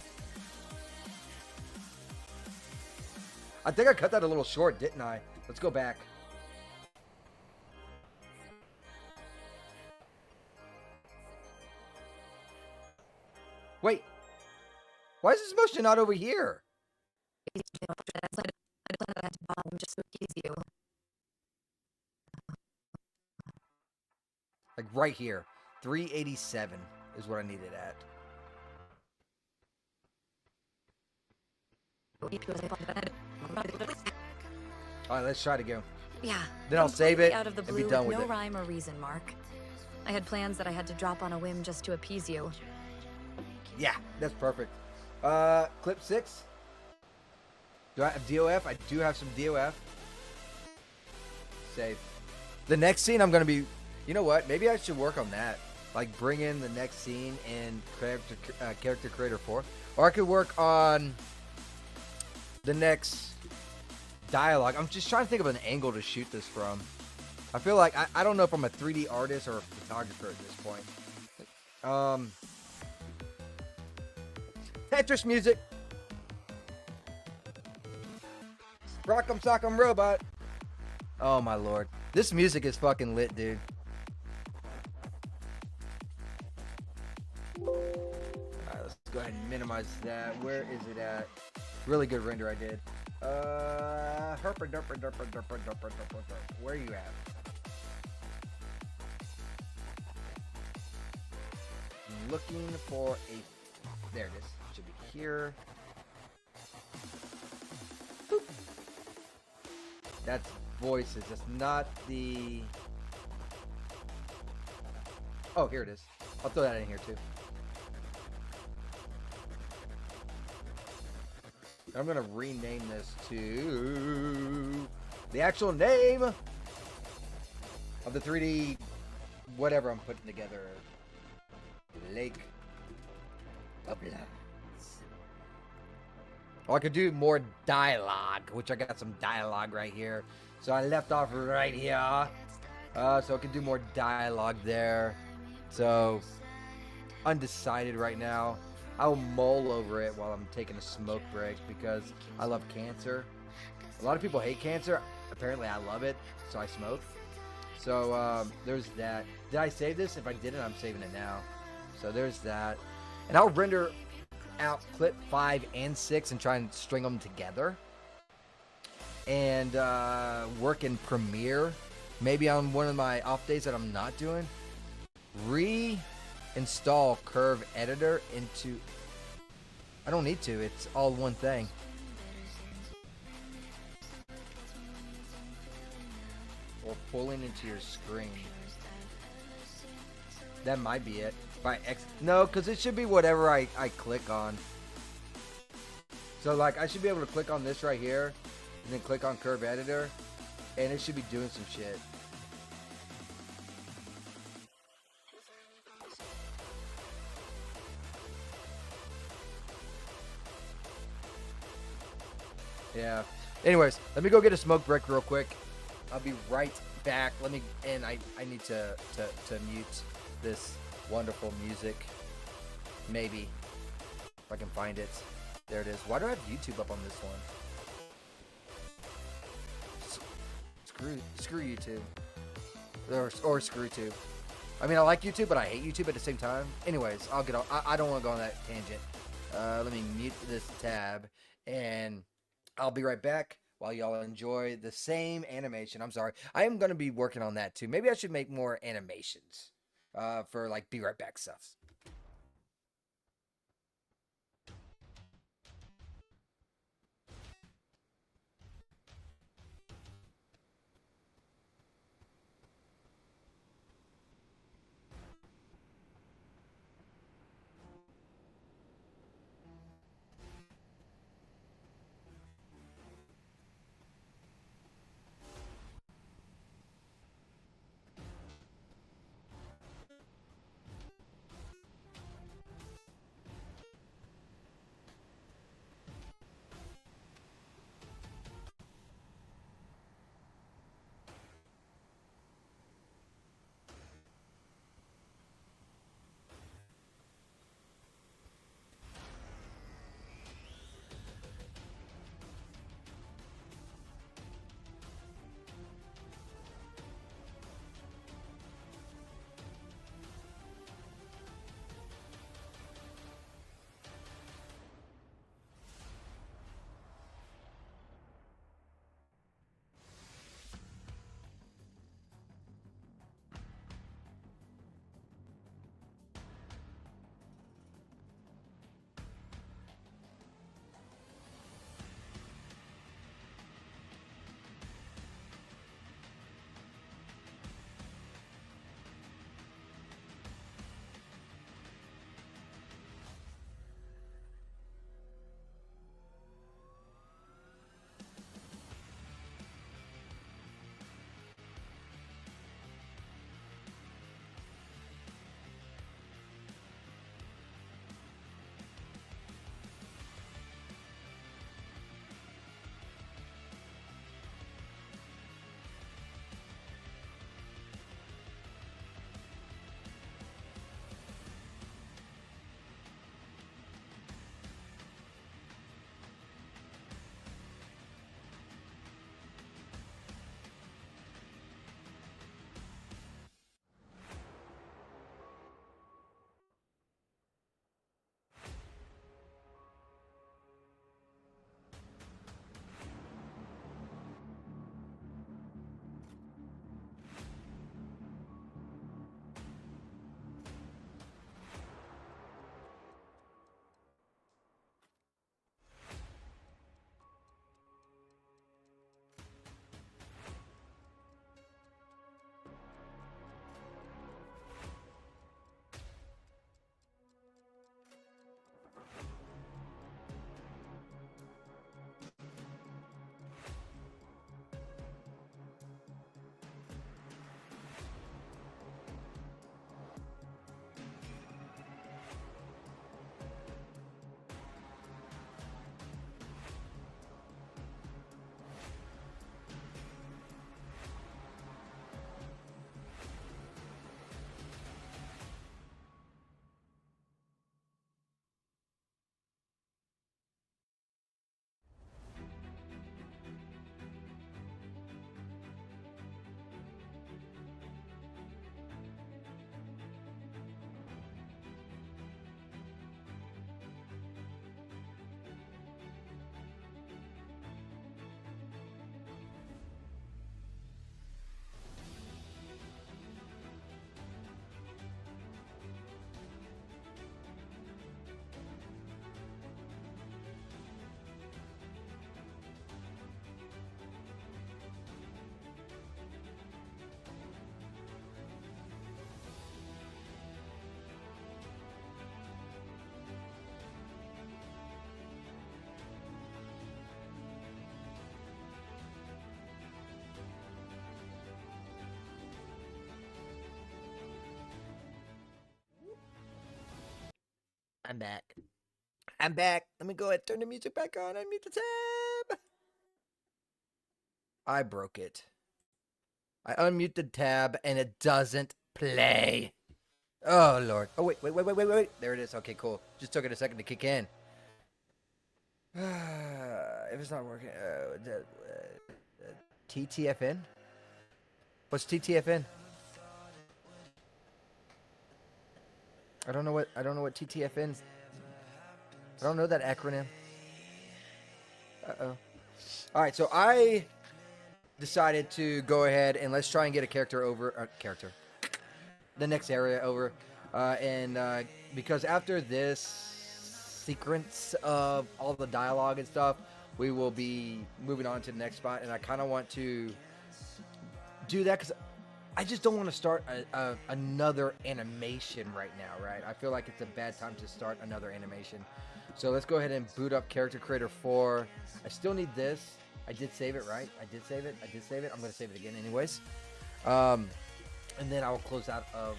I think I cut that a little short, didn't I? Let's go back. Wait. Why is this motion not over here? Like right here. 387 is what I needed at. Alright, let's try to go. Yeah. Then I'll save it out of the and blue be done with no it. rhyme or reason, Mark. I had plans that I had to drop on a whim just to appease you. Yeah, that's perfect. Clip 6. Do I have DOF? I do have some DOF. Save. The next scene I'm going to be... You know what? Maybe I should work on that. Like, bring in the next scene in Character Creator 4. Or I could work on the next dialogue. I'm just trying to think of an angle to shoot this from. I feel like... I don't know if I'm a 3D artist or a photographer at this point. Tetris music. Rock'em Sock'em Robot. Oh my lord. This music is fucking lit, dude. Alright, let's go ahead and minimize that. Where is it at? Really good render I did. Herper derper derper derper derper derper derper. Where are you at? I'm looking for a... There it is. Should be here. Boop. That's voices. That's not the... Oh, here it is. I'll throw that in here too. I'm gonna rename this to the actual name of the 3D whatever I'm putting together. Lake of Lands. Oh, I could do more dialogue, which I got some dialogue right here. So I left off right here. So I could do more dialogue there. So, undecided right now. I'll mull over it while I'm taking a smoke break because I love cancer. A lot of people hate cancer. Apparently I love it, so I smoke. So, there's that. Did I save this? If I didn't, I'm saving it now. So there's that. And I'll render out clip 5 and 6 and try and string them together. And work in Premiere. Maybe on one of my off days that I'm not doing. Reinstall Curve Editor into... I don't need to. It's all one thing. Or pulling into your screen. That might be it. By no, because it should be whatever I click on. So like I should be able to click on this right here and then click on Curve Editor and it should be doing some shit. Yeah. Anyways, let me go get a smoke break real quick. I'll be right back. I need to mute this wonderful music. Maybe. If I can find it. There it is. Why do I have YouTube up on this one? Screw YouTube. Or screw YouTube. I mean, I like YouTube, but I hate YouTube at the same time. Anyways, I'll get on. I don't want to go on that tangent. Let me mute this tab, and I'll be right back while y'all enjoy the same animation. I'm sorry. I am going to be working on that too. Maybe I should make more animations for like be right back stuff. I'm back. I'm back. Let me go ahead and turn the music back on. Unmute the tab. I broke it. I unmute the tab and it doesn't play. Oh, Lord. Oh, wait. There it is. Okay, cool. Just took it a second to kick in. If it's not working, TTFN? What's TTFN? I don't know what TTFN. I don't know that acronym. Uh-oh. All right, so I decided to go ahead and let's try and get a character over. The next area over. Because after this sequence of all the dialogue and stuff, we will be moving on to the next spot. And I kind of want to do that because I just don't want to start another animation right now, right? I feel like it's a bad time to start another animation. So let's go ahead and boot up Character Creator 4. I still need this. I did save it, right? I did save it. I'm going to save it again anyways. And then I will close out of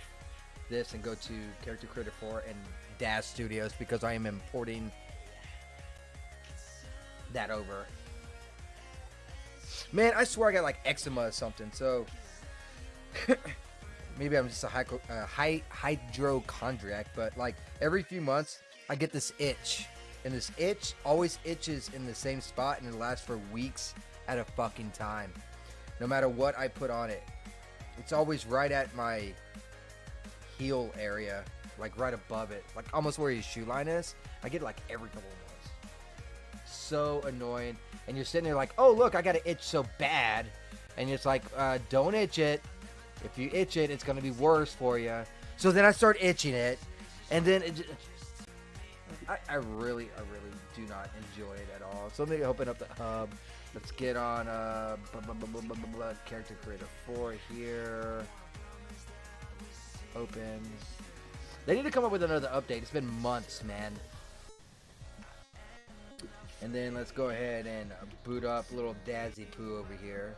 this and go to Character Creator 4 and Daz Studios because I am importing that over. Man, I swear I got like eczema or something, so maybe I'm just a hypochondriac, but like every few months I get this itch, and this itch always itches in the same spot, and it lasts for weeks at a fucking time. No matter what I put on it, it's always right at my heel area, like right above it, like almost where your shoe line is. I get it like every couple of months. So annoying. And you're sitting there like, oh look, I got an itch so bad, and it's like, don't itch it. If you itch it, it's gonna be worse for you. So then I start itching it, and then I really do not enjoy it at all. So let me open up the hub. Let's get on Character Creator 4 here. Open. They need to come up with another update. It's been months, man. And then let's go ahead and boot up little Dazzy Poo over here.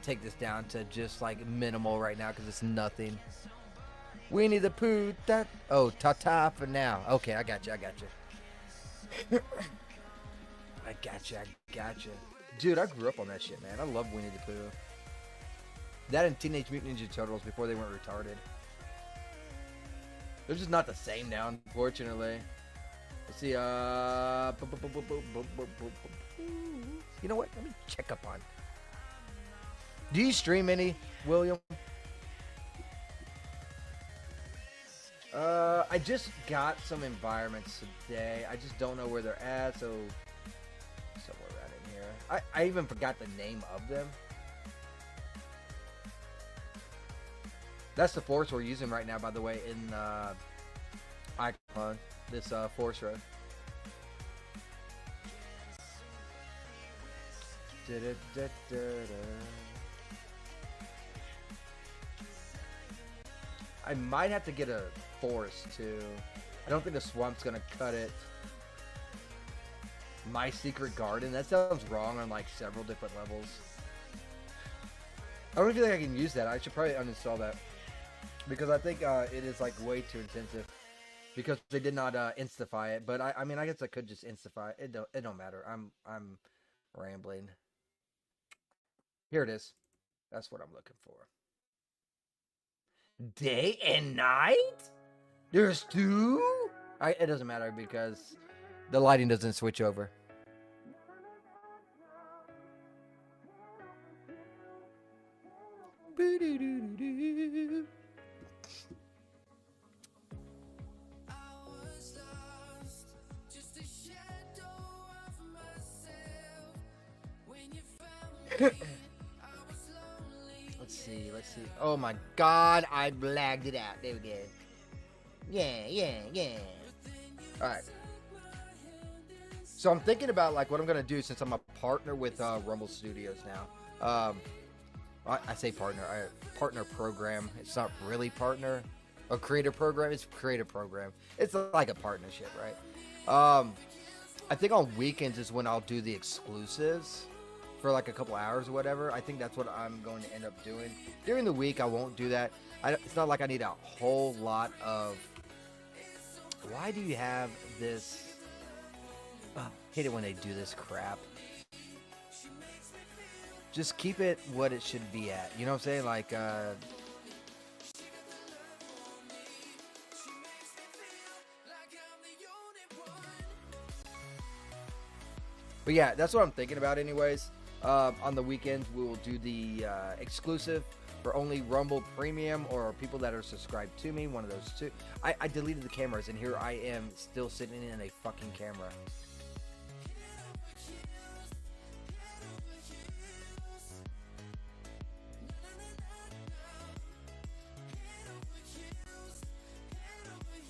Take this down to just like minimal right now because it's nothing. Winnie the Pooh. Ta-ta for now. Okay, I got you. I got you. Dude, I grew up on that shit, man. I love Winnie the Pooh. That and Teenage Mutant Ninja Turtles before they weren't retarded. They're just not the same now, unfortunately. Let's see, you know what? Let me check up on. Do you stream any, William? I just got some environments today. I just don't know where they're at, so somewhere around in here. I even forgot the name of them. That's the force we're using right now, by the way, in Icon, this force road. I might have to get a forest too. I don't think the swamp's gonna cut it. My Secret Garden, that sounds wrong on like several different levels. I don't feel like I can use that. I should probably uninstall that because I think it is like way too intensive because they did not instify it. But I mean, I guess I could just instify it. It don't matter. I'm rambling. Here it is. That's what I'm looking for. Day and night? There's two? It doesn't matter because the lighting doesn't switch over. Let's see. Oh my god, I lagged it out. There we go. Yeah. Alright. So I'm thinking about like what I'm gonna do since I'm a partner with Rumble Studios now. I say partner. Partner program. It's not really partner. A creator program. It's creator program. It's like a partnership, right? I think on weekends is when I'll do the exclusives for like a couple hours or whatever. I think that's what I'm going to end up doing. During the week, I won't do that. It's not like I need a whole lot of Why do you have this? Oh, hate it when they do this crap. Just keep it what it should be at. You know what I'm saying? Like, but yeah, that's what I'm thinking about anyways. On the weekends, we will do the exclusive for only Rumble Premium or people that are subscribed to me. One of those two. I deleted the cameras, and here I am still sitting in a fucking camera.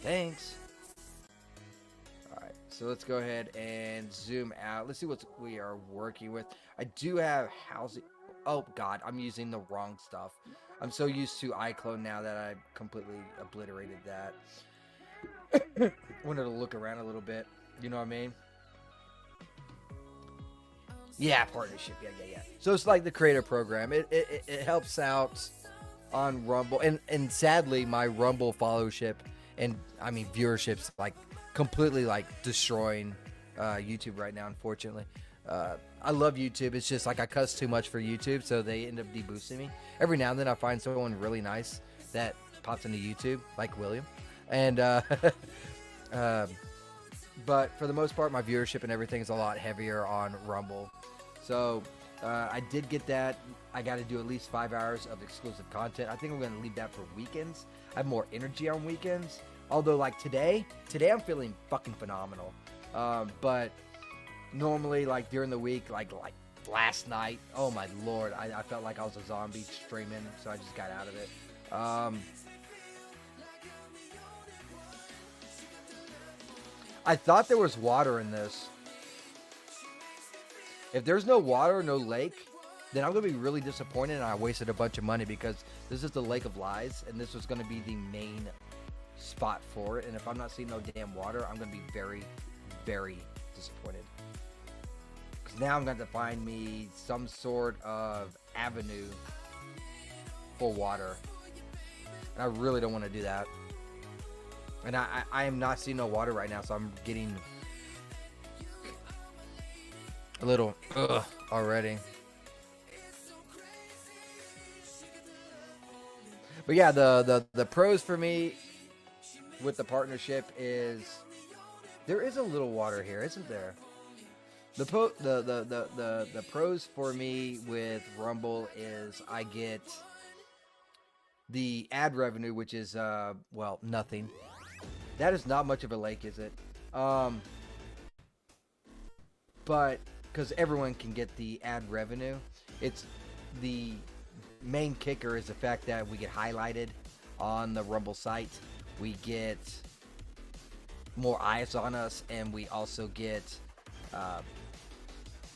Thanks. Alright, so let's go ahead and zoom out. Let's see what we are working with. I do have housing. Oh, God, I'm using the wrong stuff. I'm so used to iClone now that I completely obliterated that. Wanted to look around a little bit. You know what I mean? Yeah, partnership. Yeah. So it's like the creator program. It helps out on Rumble. And sadly, my Rumble followership and, I mean, viewership's like completely like destroying YouTube right now, unfortunately. I love YouTube. It's just like I cuss too much for YouTube, so they end up deboosting me. Every now and then I find someone really nice that pops into YouTube, like William. And but for the most part, my viewership and everything is a lot heavier on Rumble. So I did get that. I got to do at least 5 hours of exclusive content. I think I'm going to leave that for weekends. I have more energy on weekends. Although, like today I'm feeling fucking phenomenal. But normally, like during the week, like last night, oh my lord, I felt like I was a zombie streaming, so I just got out of it. I thought there was water in this. If there's no water, no lake, then I'm going to be really disappointed and I wasted a bunch of money because this is the Lake of Lies and this was going to be the main spot for it. And if I'm not seeing no damn water, I'm going to be very, very disappointed. Because now I'm going to have to find me some sort of avenue for water. And I really don't want to do that. And I am not seeing no water right now, so I'm getting a little already. But yeah, the pros for me with the partnership is there is a little water here, isn't there? The pros for me with Rumble is I get the ad revenue, which is well, nothing. That is not much of a lake, is it? But because everyone can get the ad revenue, it's the main kicker is the fact that we get highlighted on the Rumble site. We get more eyes on us, and we also get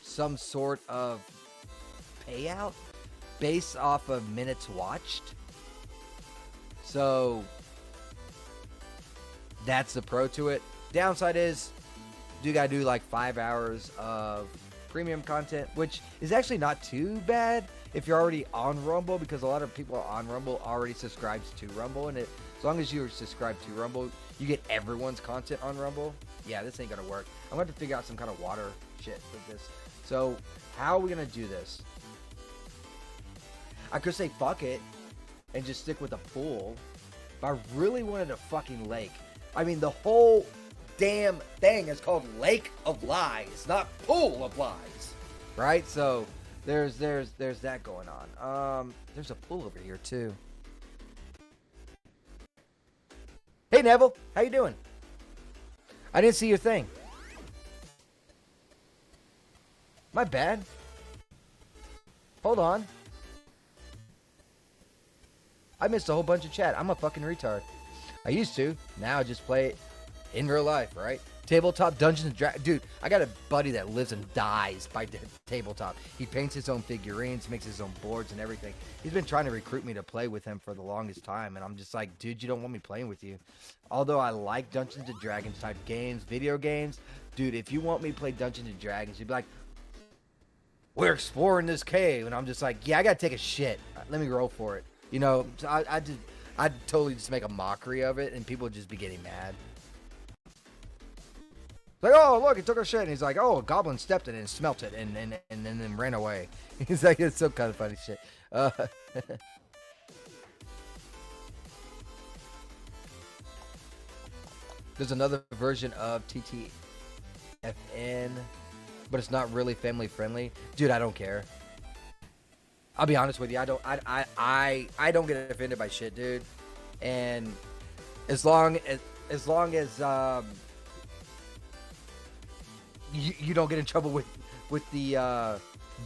some sort of payout based off of minutes watched. So that's the pro to it. Downside is you gotta do like 5 hours of premium content, which is actually not too bad if you're already on Rumble, because a lot of people on Rumble already subscribes to Rumble, and as long as you're subscribed to Rumble, you get everyone's content on Rumble. Yeah, this ain't gonna work. I'm gonna have to figure out some kind of water shit with this. So how are we gonna do this? I could say fuck it and just stick with a pool, but I really wanted a fucking lake. I mean, the whole damn thing is called Lake of Lies, not Pool of Lies, right? So there's that going on. There's a pool over here too. Hey Neville, how you doing? I didn't see your thing. My bad. Hold on. I missed a whole bunch of chat. I'm a fucking retard. I used to. Now I just play it in real life, right? Tabletop Dungeons and Dragons. Dude, I got a buddy that lives and dies by tabletop. He paints his own figurines, makes his own boards and everything. He's been trying to recruit me to play with him for the longest time, and I'm just like, dude, you don't want me playing with you. Although I like Dungeons and Dragons type games, video games, dude, if you want me to play Dungeons and Dragons, you'd be like, we're exploring this cave, and I'm just like, yeah, I gotta take a shit. Let me roll for it. You know, so I'd totally just make a mockery of it, and people would just be getting mad. Like, oh, look, it took a shit. And he's like, oh, a goblin stepped in it and smelt it and then ran away. He's like, it's some kind of funny shit. There's another version of TTFN, but it's not really family friendly. Dude, I don't care. I'll be honest with you. I don't get offended by shit, dude. And as long as you don't get in trouble with the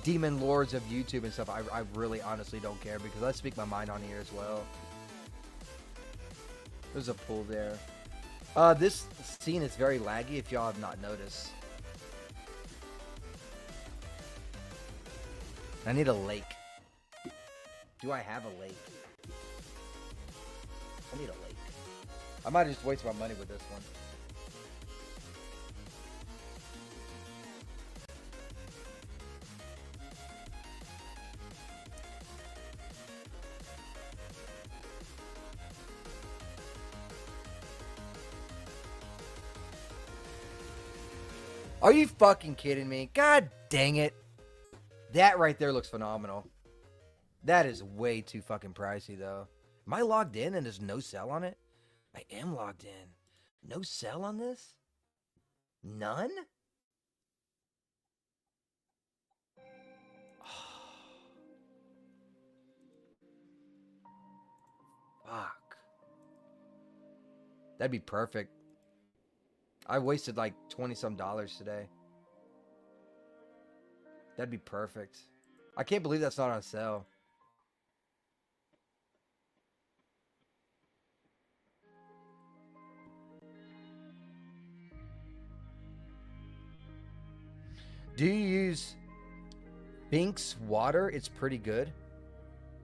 demon lords of YouTube and stuff, I really honestly don't care, because I speak my mind on here as well. There's a pool there. This scene is very laggy if y'all have not noticed. I need a lake. Do I have a lake? I need a lake. I might just waste my money with this one. Are you fucking kidding me? God dang it. That right there looks phenomenal. That is way too fucking pricey, though. Am I logged in and there's no sell on it? I am logged in. No sell on this? None? Fuck. That'd be perfect. I wasted like $20-some today. That'd be perfect. I can't believe that's not on sale. Do you use Fink's water? It's pretty good.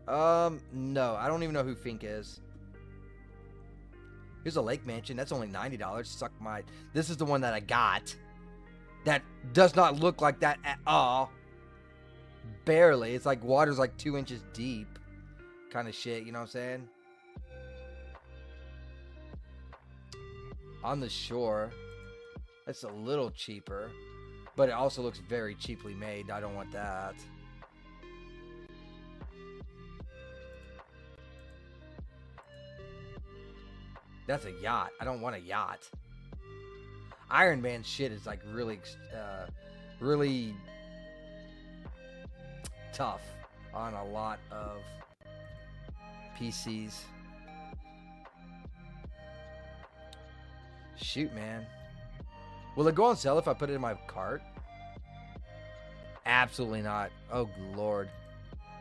No, I don't even know who Fink is. Here's a lake mansion. That's only $90. Suck my... This is the one that I got. That does not look like that at all. Barely. It's like water's like 2 inches deep. Kind of shit, you know what I'm saying? On the shore. That's a little cheaper. But it also looks very cheaply made. I don't want that. That's a yacht. I don't want a yacht. Iron Man shit is like really, really tough on a lot of PCs. Shoot, man. Will it go on sale if I put it in my cart? Absolutely not. Oh, Lord.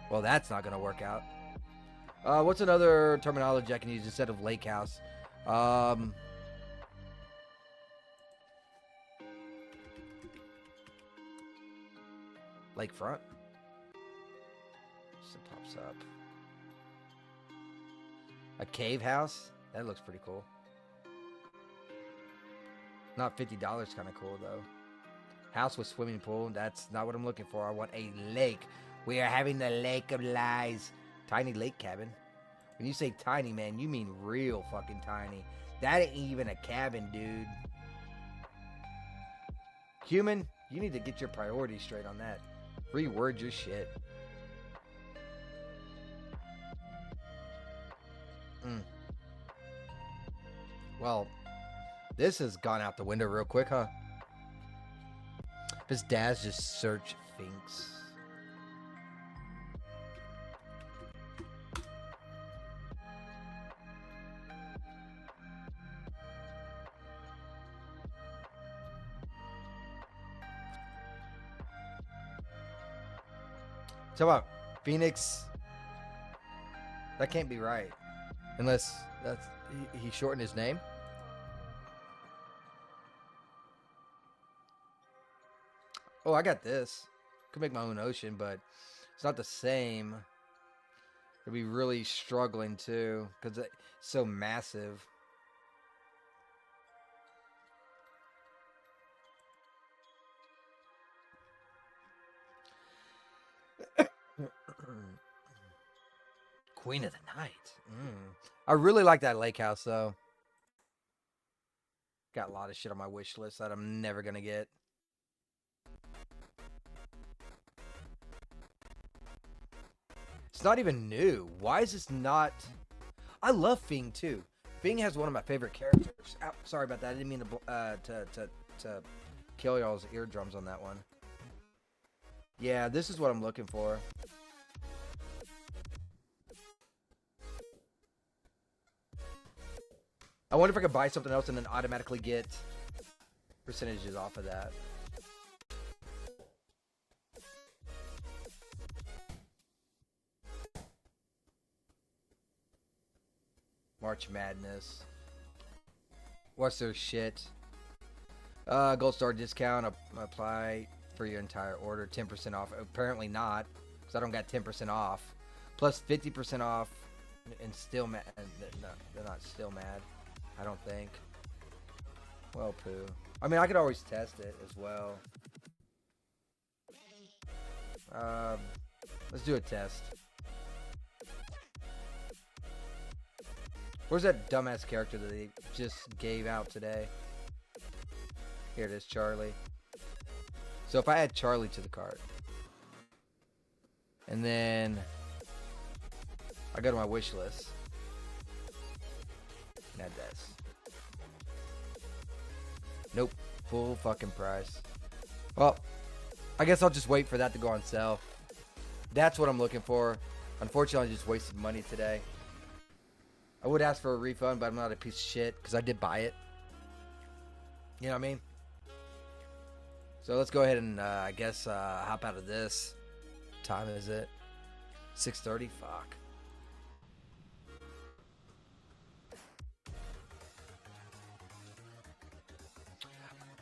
Well, that's not going to work out. What's another terminology I can use instead of lake house? Lakefront. So pops up. A cave house? That looks pretty cool. Not $50 kind of cool, though. House with swimming pool. That's not what I'm looking for. I want a lake. We are having the Lake of Lies. Tiny lake cabin. When you say tiny, man, you mean real fucking tiny. That ain't even a cabin, dude. Human, you need to get your priorities straight on that. Reword your shit. Well, this has gone out the window real quick, huh? Does Daz just search Finks? So about Phoenix? That can't be right. Unless that's he shortened his name. Oh, I got this. Could make my own ocean, but it's not the same. I'd be really struggling too, because it's so massive. Queen of the Night. I really like that lake house, though. Got a lot of shit on my wish list that I'm never gonna get. It's not even new. Why is this not? I love Fing too. Fing has one of my favorite characters. Ow, sorry about that. I didn't mean to kill y'all's eardrums on that one. Yeah, this is what I'm looking for. I wonder if I could buy something else and then automatically get percentages off of that. March Madness. What's their shit? Gold Star discount. Apply for your entire order. 10% off. Apparently not, because I don't got 10% off. Plus 50% off. And still mad. No, they're not still mad. I don't think. Well, poo. I mean, I could always test it as well. Let's do a test. Where's that dumbass character that they just gave out today? Here it is, Charlie. So if I add Charlie to the cart, and then I go to my wish list, and add this. Nope, full fucking price. Well, I guess I'll just wait for that to go on sale. That's what I'm looking for. Unfortunately, I just wasted money today. I would ask for a refund, but I'm not a piece of shit because I did buy it. You know what I mean? So let's go ahead and, I guess, hop out of this. What time is it? 6:30? Fuck.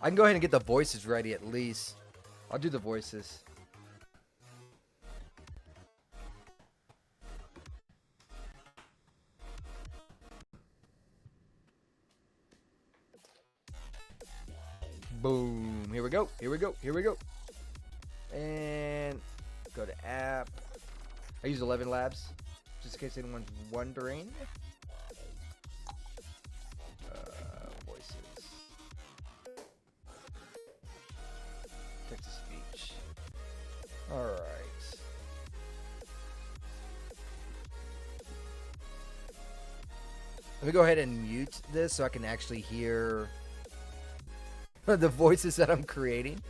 I can go ahead and get the voices ready at least. I'll do the voices. Boom. Here we go. Here we go. Here we go. And go to app. I use 11 Labs, just in case anyone's wondering. Voices. Text to speech. All right. Let me go ahead and mute this so I can actually hear the voices that I'm creating.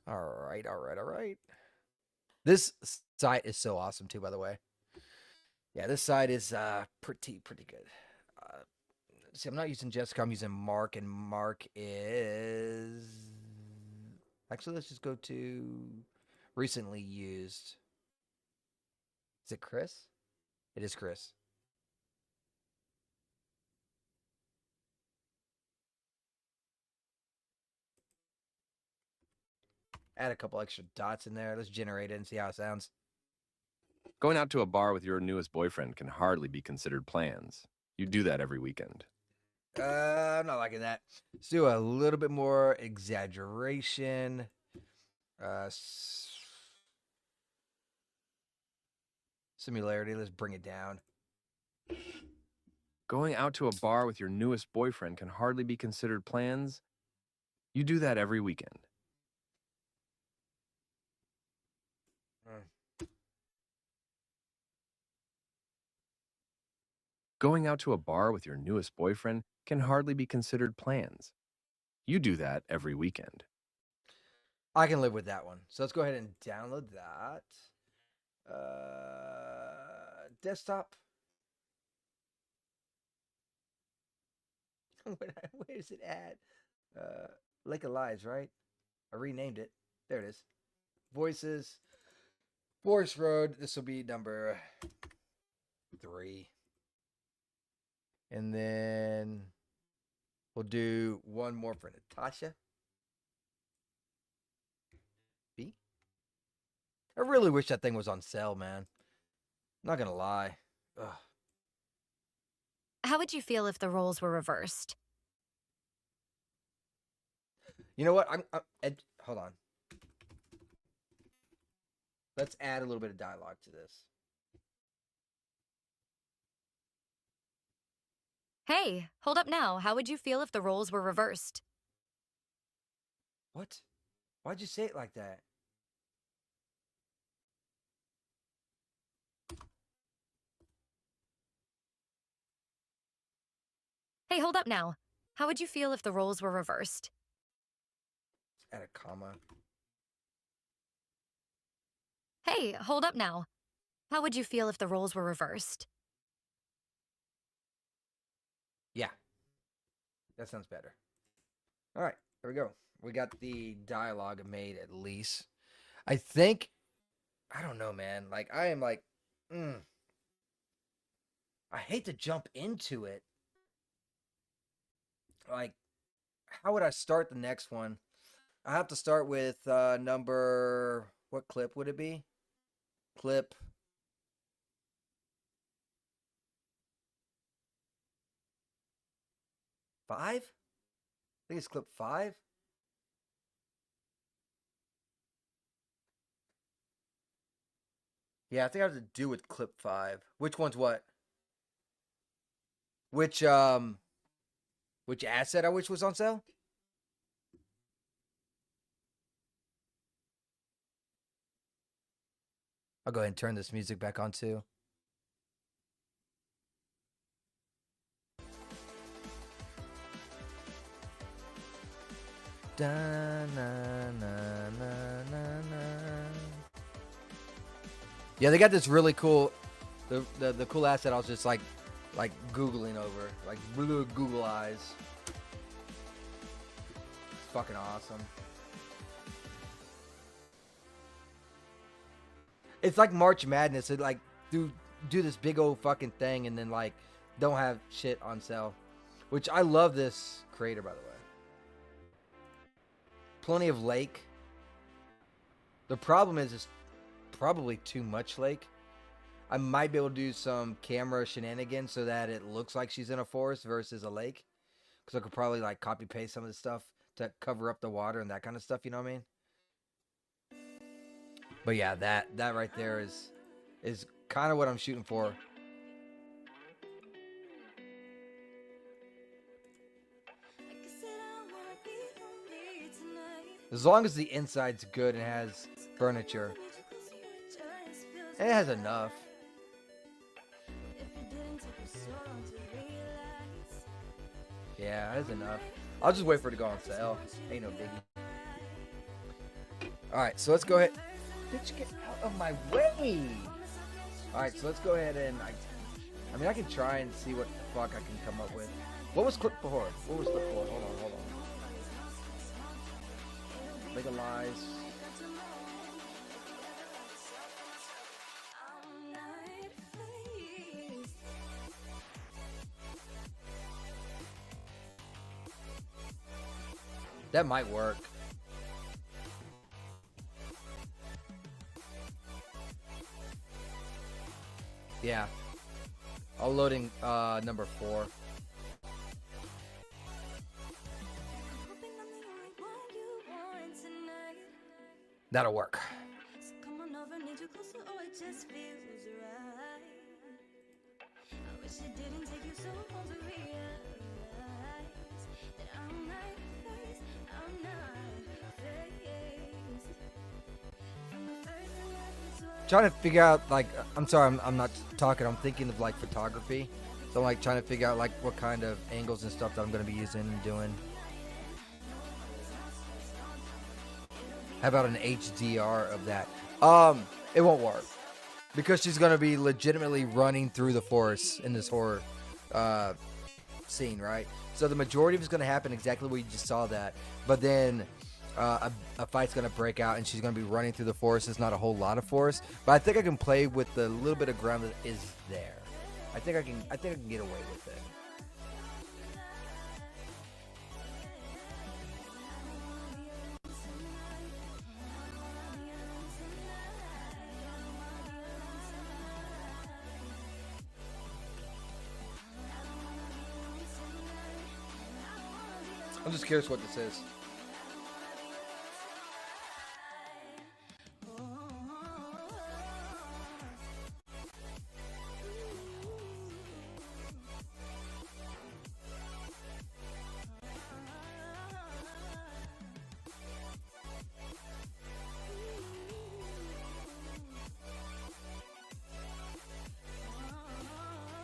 All right, all right, all right. This site is so awesome too, by the way. Yeah, this site is pretty good. See, I'm not using Jessica, I'm using Mark, and Mark is... Actually, let's just go to recently used. Is it Chris? It is Chris. Add a couple extra dots in there. Let's generate it and see how it sounds. Going out to a bar with your newest boyfriend can hardly be considered plans. You do that every weekend. I'm not liking that. Let's do a little bit more exaggeration. Similarity. Let's bring it down. Going out to a bar with your newest boyfriend can hardly be considered plans. You do that every weekend. Going out to a bar with your newest boyfriend can hardly be considered plans. You do that every weekend. I can live with that one. So let's go ahead and download that. Desktop. Where is it at? Lake of Lies, right? I renamed it. There it is. Voices. Forest Road. This will be number 3. And then we'll do one more for Natasha. B. I really wish that thing was on sale, man. I'm not gonna lie. Ugh. How would you feel if the roles were reversed? You know what? Hold on. Let's add a little bit of dialogue to this. Hey, hold up now. How would you feel if the roles were reversed? What? Why'd you say it like that? Hey, hold up now. How would you feel if the roles were reversed? Add a comma. Hey, hold up now. How would you feel if the roles were reversed? Yeah. That sounds better. All right, there we go. We got the dialogue made at least. I think, I don't know, man. Like, I am like, I hate to jump into it. Like, how would I start the next one? I have to start with number, what clip would it be? Clip 5? I think it's clip 5. Yeah, I think I have to do with clip 5. Which one's what? Which asset I wish was on sale? I'll go ahead and turn this music back on too. Da, na, na, na, na, na. Yeah, they got this really cool, the cool asset. I was just like googling over, like blue Google eyes. It's fucking awesome. It's like March Madness. It like do this big old fucking thing and then like don't have shit on sale, which I love this creator, by the way. Plenty of lake. The problem is it's probably too much lake. I might be able to do some camera shenanigans so that it looks like she's in a forest versus a lake. Because I could probably like copy paste some of the stuff to cover up the water and that kind of stuff, you know what I mean? But yeah, that right there is kind of what I'm shooting for. As long as the inside's good and has furniture. It has enough. Yeah, it has enough. I'll just wait for it to go on sale. Ain't no biggie. Alright, so let's go ahead. Bitch, get out of my way! Alright, so let's go ahead and... I mean, I can try and see what the fuck I can come up with. What was clip 4? What was clip 4? Hold on. Legalize. That might work. Yeah. I'm loading number 4. That'll work. Trying to figure out, like, I'm sorry, I'm not talking, I'm thinking of like photography. So I'm like trying to figure out like what kind of angles and stuff that I'm going to be using and doing. How about an HDR of that? It won't work because she's going to be legitimately running through the forest in this horror scene, right? So the majority of it's going to happen exactly what you just saw that, but then a fight's going to break out and she's going to be running through the forest. There's not a whole lot of forest, but I think I can play with the little bit of ground that is there. I think I can get away with it. I'm just curious what this is.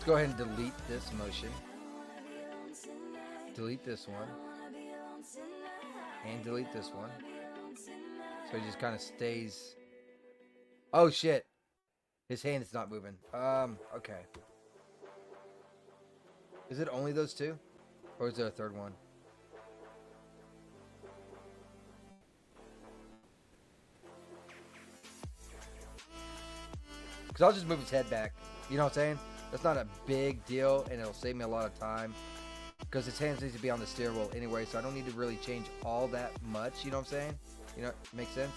Let's go ahead and delete this motion. Delete this one. And delete this one. So he just kind of stays. Oh shit. His hand is not moving. Okay. Is it only those two? Or is there a third one? Because I'll just move his head back. You know what I'm saying? That's not a big deal, and it'll save me a lot of time. Because his hands need to be on the steering wheel anyway, so I don't need to really change all that much. You know what I'm saying? You know, makes sense?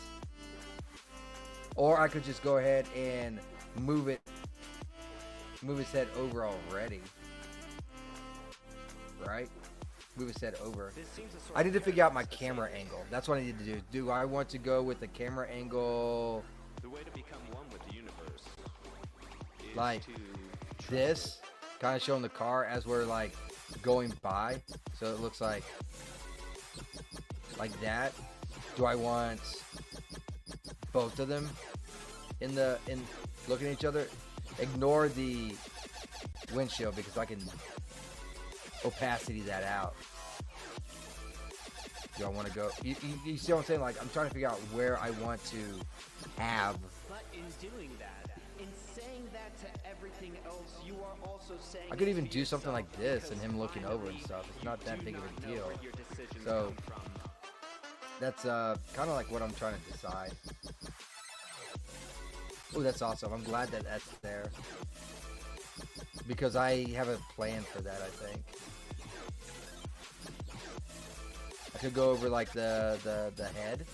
Or I could just go ahead and move his head over already. Right? Move his head over. I need to figure out my camera angle. That's what I need to do. Do I want to go with the camera angle The way to become one with the universe is like to this? Kind of showing the car as we're like going by. So it looks like that. Do I want both of them in looking at each other? Ignore the windshield because I can opacity that out. Do I want to go? You see what I'm saying? Like, I'm trying to figure out where I want to have. But in doing that, in saying that to everything else, you are also saying I could it even to do something yourself, like this and because him looking over and finally, stuff. It's you not that do big of not a know deal. where your decisions So come from. that's kind of like what I'm trying to decide. Oh, that's awesome. I'm glad that that's there. Because I have a plan for that, I think. I could go over like the head.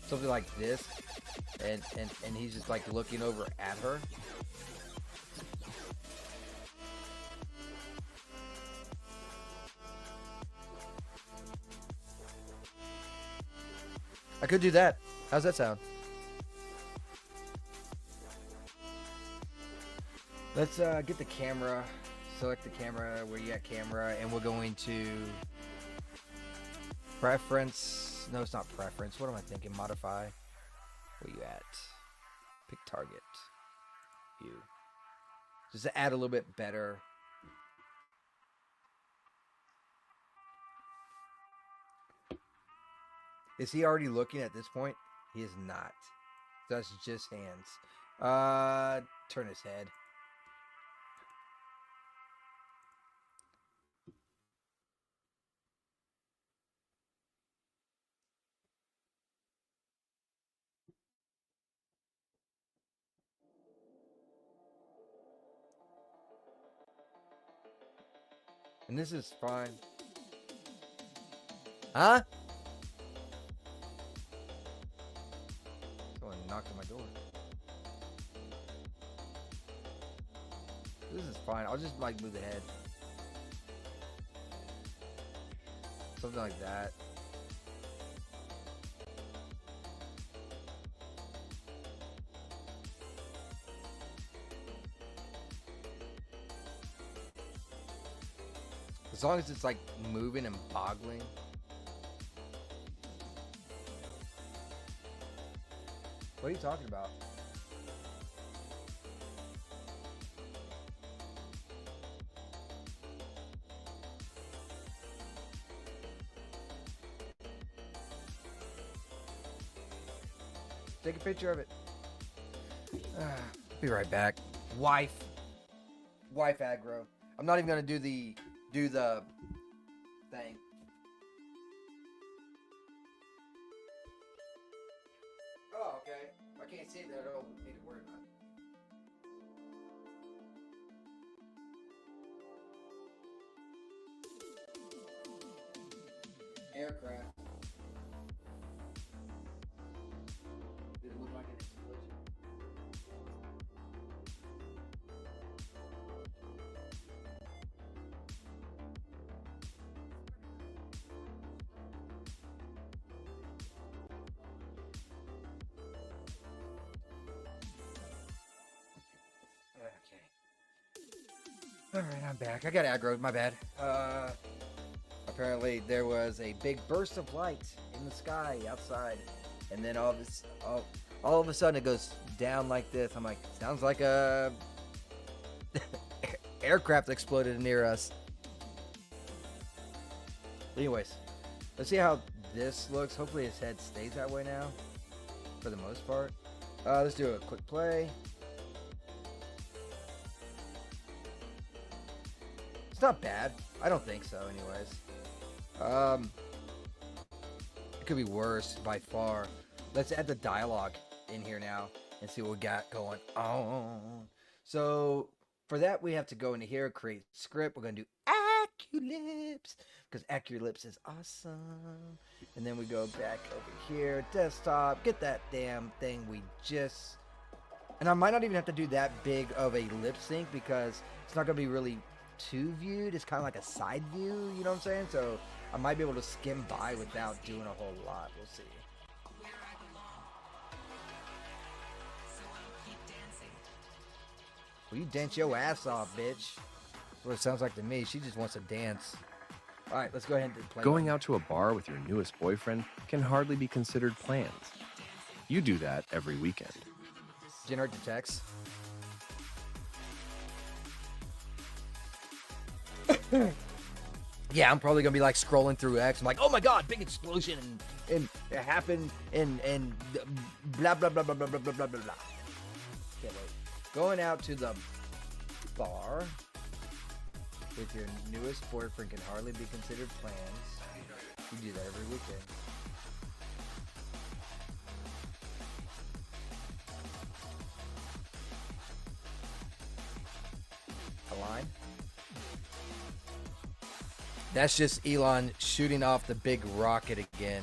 Something like this. And he's just like looking over at her. I could do that. How's that sound? Let's get the camera. Select the camera where you got camera, and we're going to preference. No, it's not preference. What am I thinking? Modify. Where you at? Pick target. View. Just to add a little bit better. Is he already looking at this point? He is not. That's just hands. Turn his head. And this is fine. Huh? Someone knocked on my door. This is fine. I'll just like move the head. Something like that. As long as it's like moving and boggling. What are you talking about? Take a picture of it. Be right back. Wife aggro. I'm not even gonna do the thing. Oh, okay. I can't see it there. I don't need to worry about it. Aircraft. Did it look like an explosion? Alright, I'm back. I got aggro, my bad. Apparently there was a big burst of light in the sky outside. And then all of a sudden it goes down like this. I'm like, sounds like a aircraft exploded near us. Anyways, let's see how this looks. Hopefully his head stays that way now, for the most part. Let's do a quick play. It's not bad. I don't think so, anyways. It could be worse by far. Let's add the dialogue in here now and see what we got going on. So for that, we have to go into here, create script. We're going to do Aculips because Aculips is awesome. And then we go back over here, desktop, get that damn thing we just... And I might not even have to do that big of a lip sync because it's not going to be really two viewed. It's kind of like a side view, you know what I'm saying? So I might be able to skim by without doing a whole lot. We'll see. Well, you dance your ass off, bitch. That's what it sounds like to me. She just wants to dance. All right, let's go ahead and play. Going out to a bar with your newest boyfriend can hardly be considered plans. You do that every weekend. Generate the text. Yeah, I'm probably gonna be like scrolling through X. I'm like, oh my god, big explosion and it happened and blah blah blah blah blah blah blah blah blah. Can't wait. Going out to the bar with your newest boyfriend can hardly be considered plans. You do that every weekend. A line. That's just Elon shooting off the big rocket again.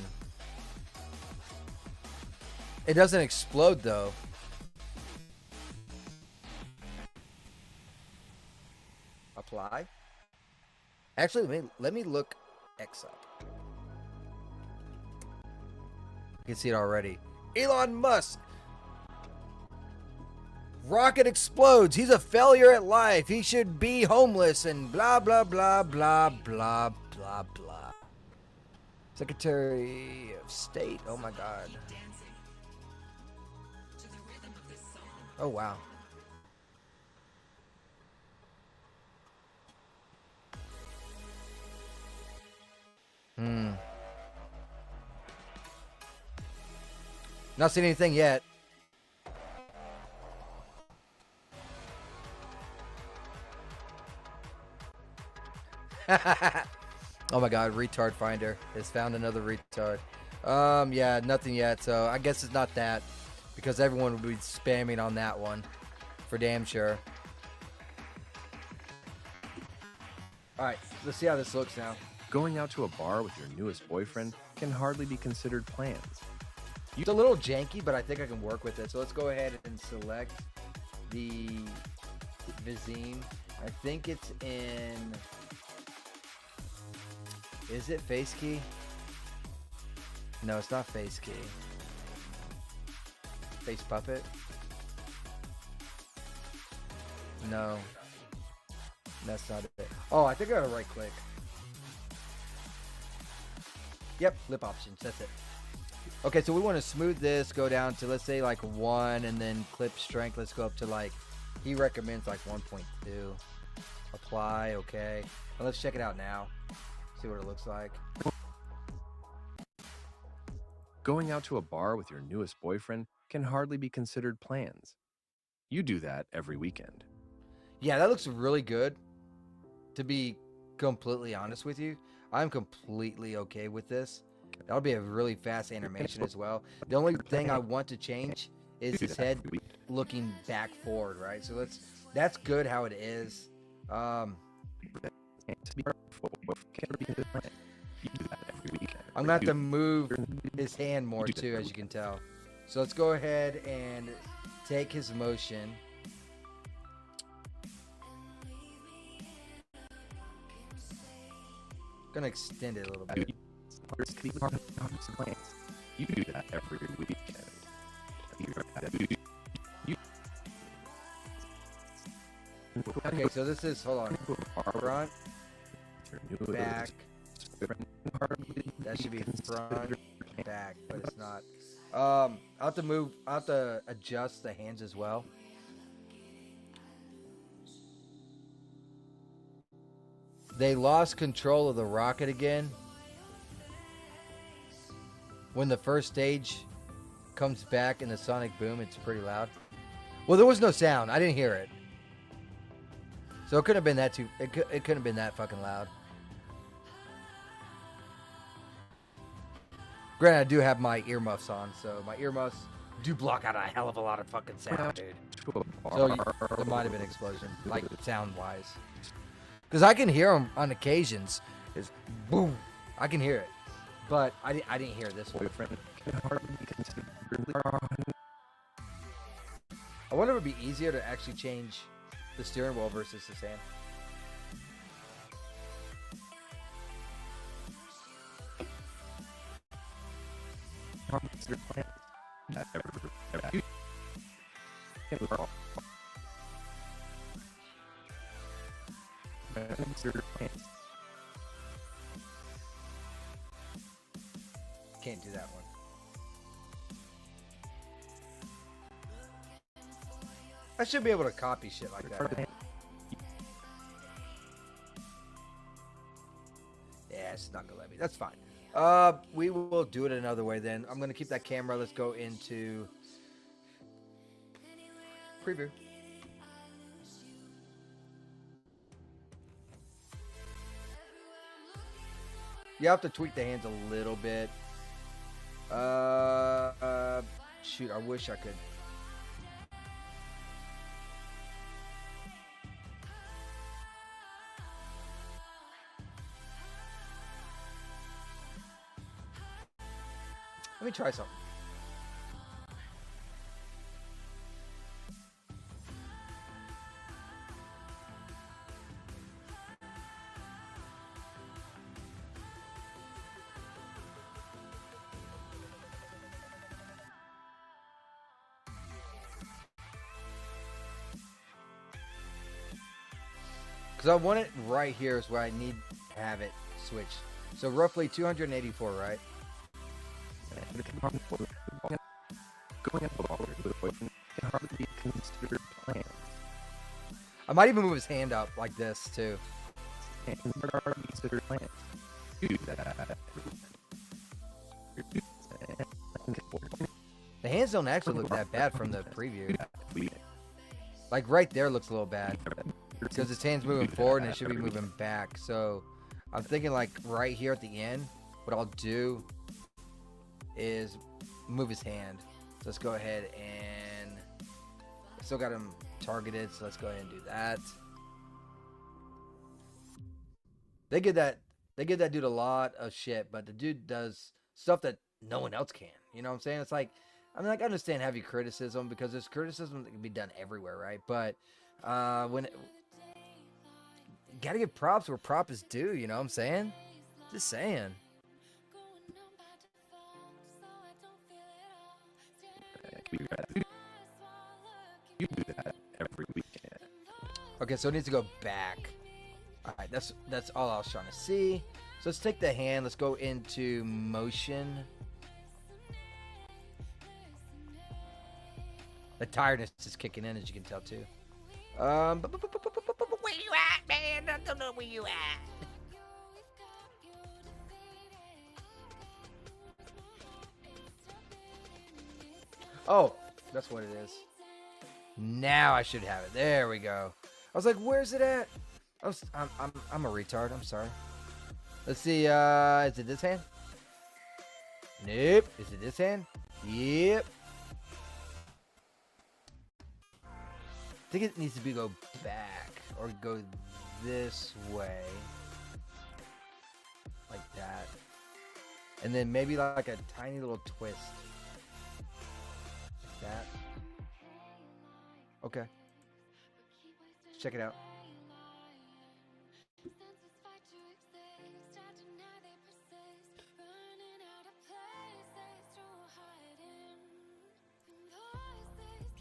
It doesn't explode though. Apply. Actually, let me look X up. You can see it already. Elon Musk. Rocket explodes. He's a failure at life. He should be homeless and blah, blah, blah, blah, blah, blah, blah. Secretary of State. Oh, my God. Oh, wow. Not seen anything yet. Oh my god, retard finder has found another retard. Yeah, nothing yet, so I guess it's not that, because everyone would be spamming on that one for damn sure. Alright, let's see how this looks now. Going out to a bar with your newest boyfriend can hardly be considered plans. It's a little janky, but I think I can work with it. So let's go ahead and select the Vizine. I think it's in... Is it face key? No, it's not face key. Face puppet? No. That's not it. Oh, I think I gotta right click. Yep, lip options, that's it. Okay, so we want to smooth this, go down to, let's say, like 1, and then clip strength, let's go up to, like, he recommends, like, 1.2. Apply, okay. Well, let's check it out now. See what it looks like. Going out to a bar with your newest boyfriend can hardly be considered plans. You do that every weekend. Yeah, that looks really good. To be completely honest with you, I'm completely okay with this. That'll be a really fast animation as well. The only thing I want to change is his head looking back forward, right? So that's good how it is. I'm gonna have to move his hand more too, as you can tell. So let's go ahead and take his motion. Gonna extend it a little bit. You do that every weekend. Okay, so this is, hold on, front, back, that should be front, back, but it's not. I'll have to move. I'll have to adjust the hands as well. They lost control of the rocket again. When the first stage comes back in the sonic boom, it's pretty loud. Well, there was no sound. I didn't hear it. So it couldn't have been that too. It couldn't have been that fucking loud. Granted, I do have my earmuffs on, so my earmuffs do block out a hell of a lot of fucking sound, dude. So there might have been an explosion, like sound-wise. Because I can hear them on occasions. Is boom. I can hear it. But I didn't hear this one. I wonder if it would be easier to actually change the steering wheel versus the hand. Can't do that one. I should be able to copy shit like that. Man. Yeah, it's not gonna let me. That's fine. We will do it another way then. I'm gonna keep that camera. Let's go into preview. You have to tweak the hands a little bit. Shoot, I wish I could. Let me try something. Because I want it right here is where I need to have it switched. So roughly 284, right? Going out with a boyfriend can hardly be considered plans. I might even move his hand up like this too. And what are considered plans? You do that. The hands don't actually look that bad from the preview. Like right there looks a little bad. Because his hand's moving forward and it should be moving back. So I'm thinking like right here at the end, what I'll do is move his hand. So let's go ahead and still got him targeted, so let's go ahead and do that. They give that dude a lot of shit, but the dude does stuff that no one else can. You know what I'm saying? It's like, I mean, like, I understand heavy criticism because there's criticism that can be done everywhere, right? But when you gotta give props where prop is due, you know what I'm saying? Just saying. You do that every weekend. Okay, so it needs to go back. All right, that's all I was trying to see. So let's take the hand. Let's go into motion. The tiredness is kicking in, as you can tell too. Where you at, man? I don't know where you at. Oh, that's what it is. Now I should have it. There we go. I was like, where's it at? I'm a retard. I'm sorry. Let's see. Is it this hand? Nope. Is it this hand? Yep. I think it needs to go back or go this way, like that, and then maybe like a tiny little twist. That. Okay. Let's check it out.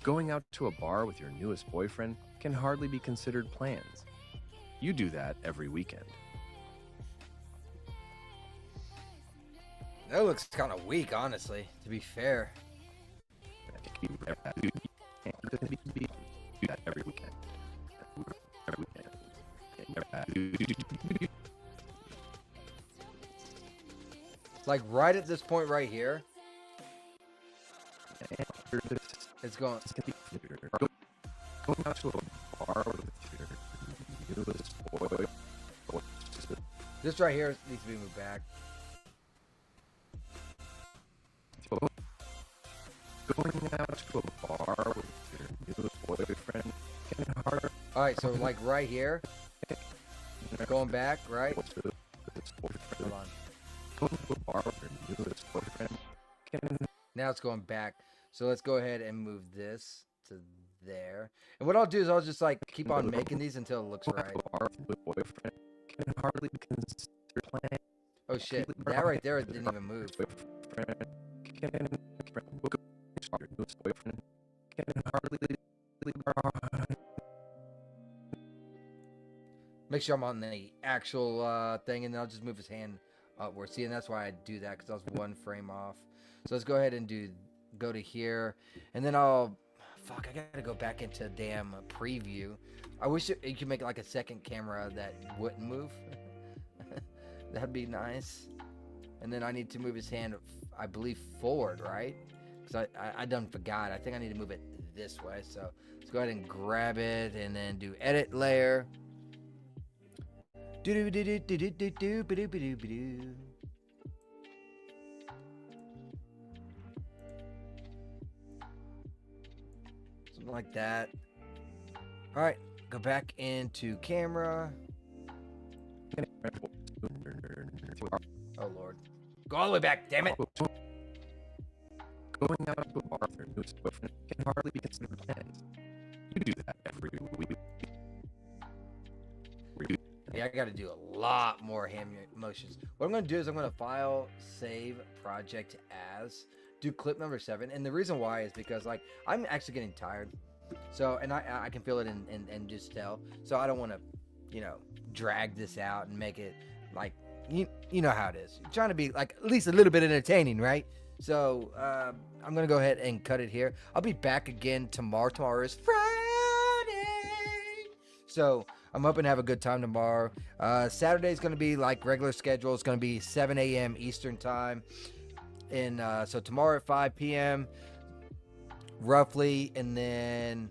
Going out to a bar with your newest boyfriend can hardly be considered plans. You do that every weekend. That looks kind of weak, honestly, to be fair. Like right at this point right here, And after this, it's going. it's gonna be going out to a bar with your newest boy. This right here needs to be moved back. Going out to a bar with your newest boyfriend can hard All right, so like right here, going back, right? to this boyfriend. Hold on. Going to a bar with your newest boyfriend can Now it's going back. So let's go ahead and move this to there. And what I'll do is I'll just like keep on making these until it looks right. a bar with your boyfriend can hardly be considered planned. Oh shit, that right there didn't even move. Boyfriend can your newest boyfriend can hardly Make sure I'm on the actual thing, and then I'll just move his hand upward. See, and that's why I do that, because I was one frame off. So let's go ahead and go to here, and then I'll... Fuck, I gotta go back into damn preview. I wish you could make like a second camera that wouldn't move. That'd be nice. And then I need to move his hand, I believe, forward, right? Because I done forgot. I think I need to move it this way. So let's go ahead and grab it and then do edit layer. Something like that. All right, go back into camera. Oh Lord, go all the way back, damn it. Going out to a bar with your newest boyfriend can hardly be considered planned. You do that every week. Yeah, I got to do a lot more hand motions. What I'm going to do is I'm going to file, save, project as, do clip number 7. And the reason why is because like I'm actually getting tired. So, and I can feel it and just tell. So I don't want to, you know, drag this out and make it like, you know how it is. You're trying to be like at least a little bit entertaining, right? So I'm going to go ahead and cut it here. I'll be back again tomorrow. Tomorrow is Friday. So I'm hoping to have a good time tomorrow. Saturday's going to be like regular schedule. It's going to be 7 a.m. Eastern time. And so tomorrow at 5 p.m. roughly. And then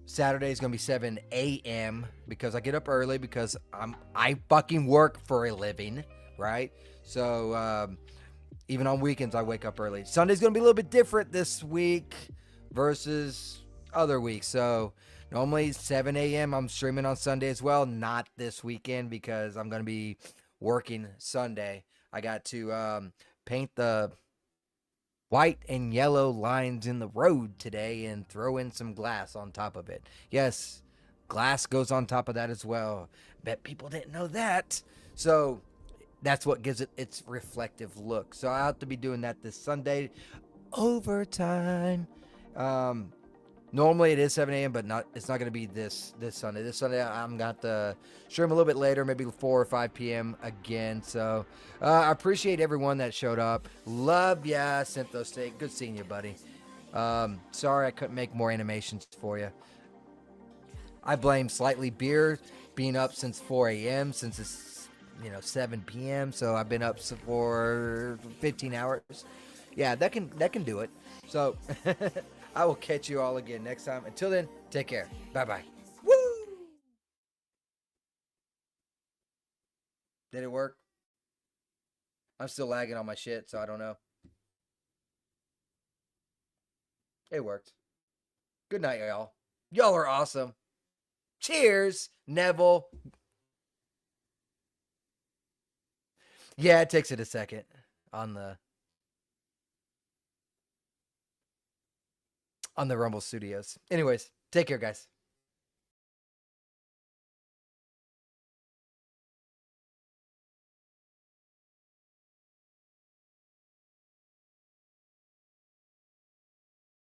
Saturday is going to be 7 a.m. because I get up early because I fucking work for a living, right? So even on weekends I wake up early. Sunday's going to be a little bit different this week versus other weeks. So normally 7 a.m. I'm streaming on Sunday as well. Not this weekend because I'm going to be working Sunday. I got to paint the white and yellow lines in the road today and throw in some glass on top of it. Yes, glass goes on top of that as well. Bet people didn't know that. So that's what gives it its reflective look. So I'll have to be doing that this Sunday. Overtime. Normally it is 7 a.m., but it's not going to be this Sunday. This Sunday I'm got to stream a little bit later, maybe 4 or 5 p.m. again. So I appreciate everyone that showed up. Love ya, Synthos Steak. Good seeing you, buddy. Sorry I couldn't make more animations for you. I blame Slightly Beer being up since 4 a.m. since it's 7 p.m. So I've been up for 15 hours. Yeah, that can do it. So I will catch you all again next time. Until then, take care. Bye-bye. Woo! Did it work? I'm still lagging on my shit, so I don't know. It worked. Good night, y'all. Y'all are awesome. Cheers, Neville. Yeah, it takes it a second on the Rumble Studios. Anyways, take care, guys.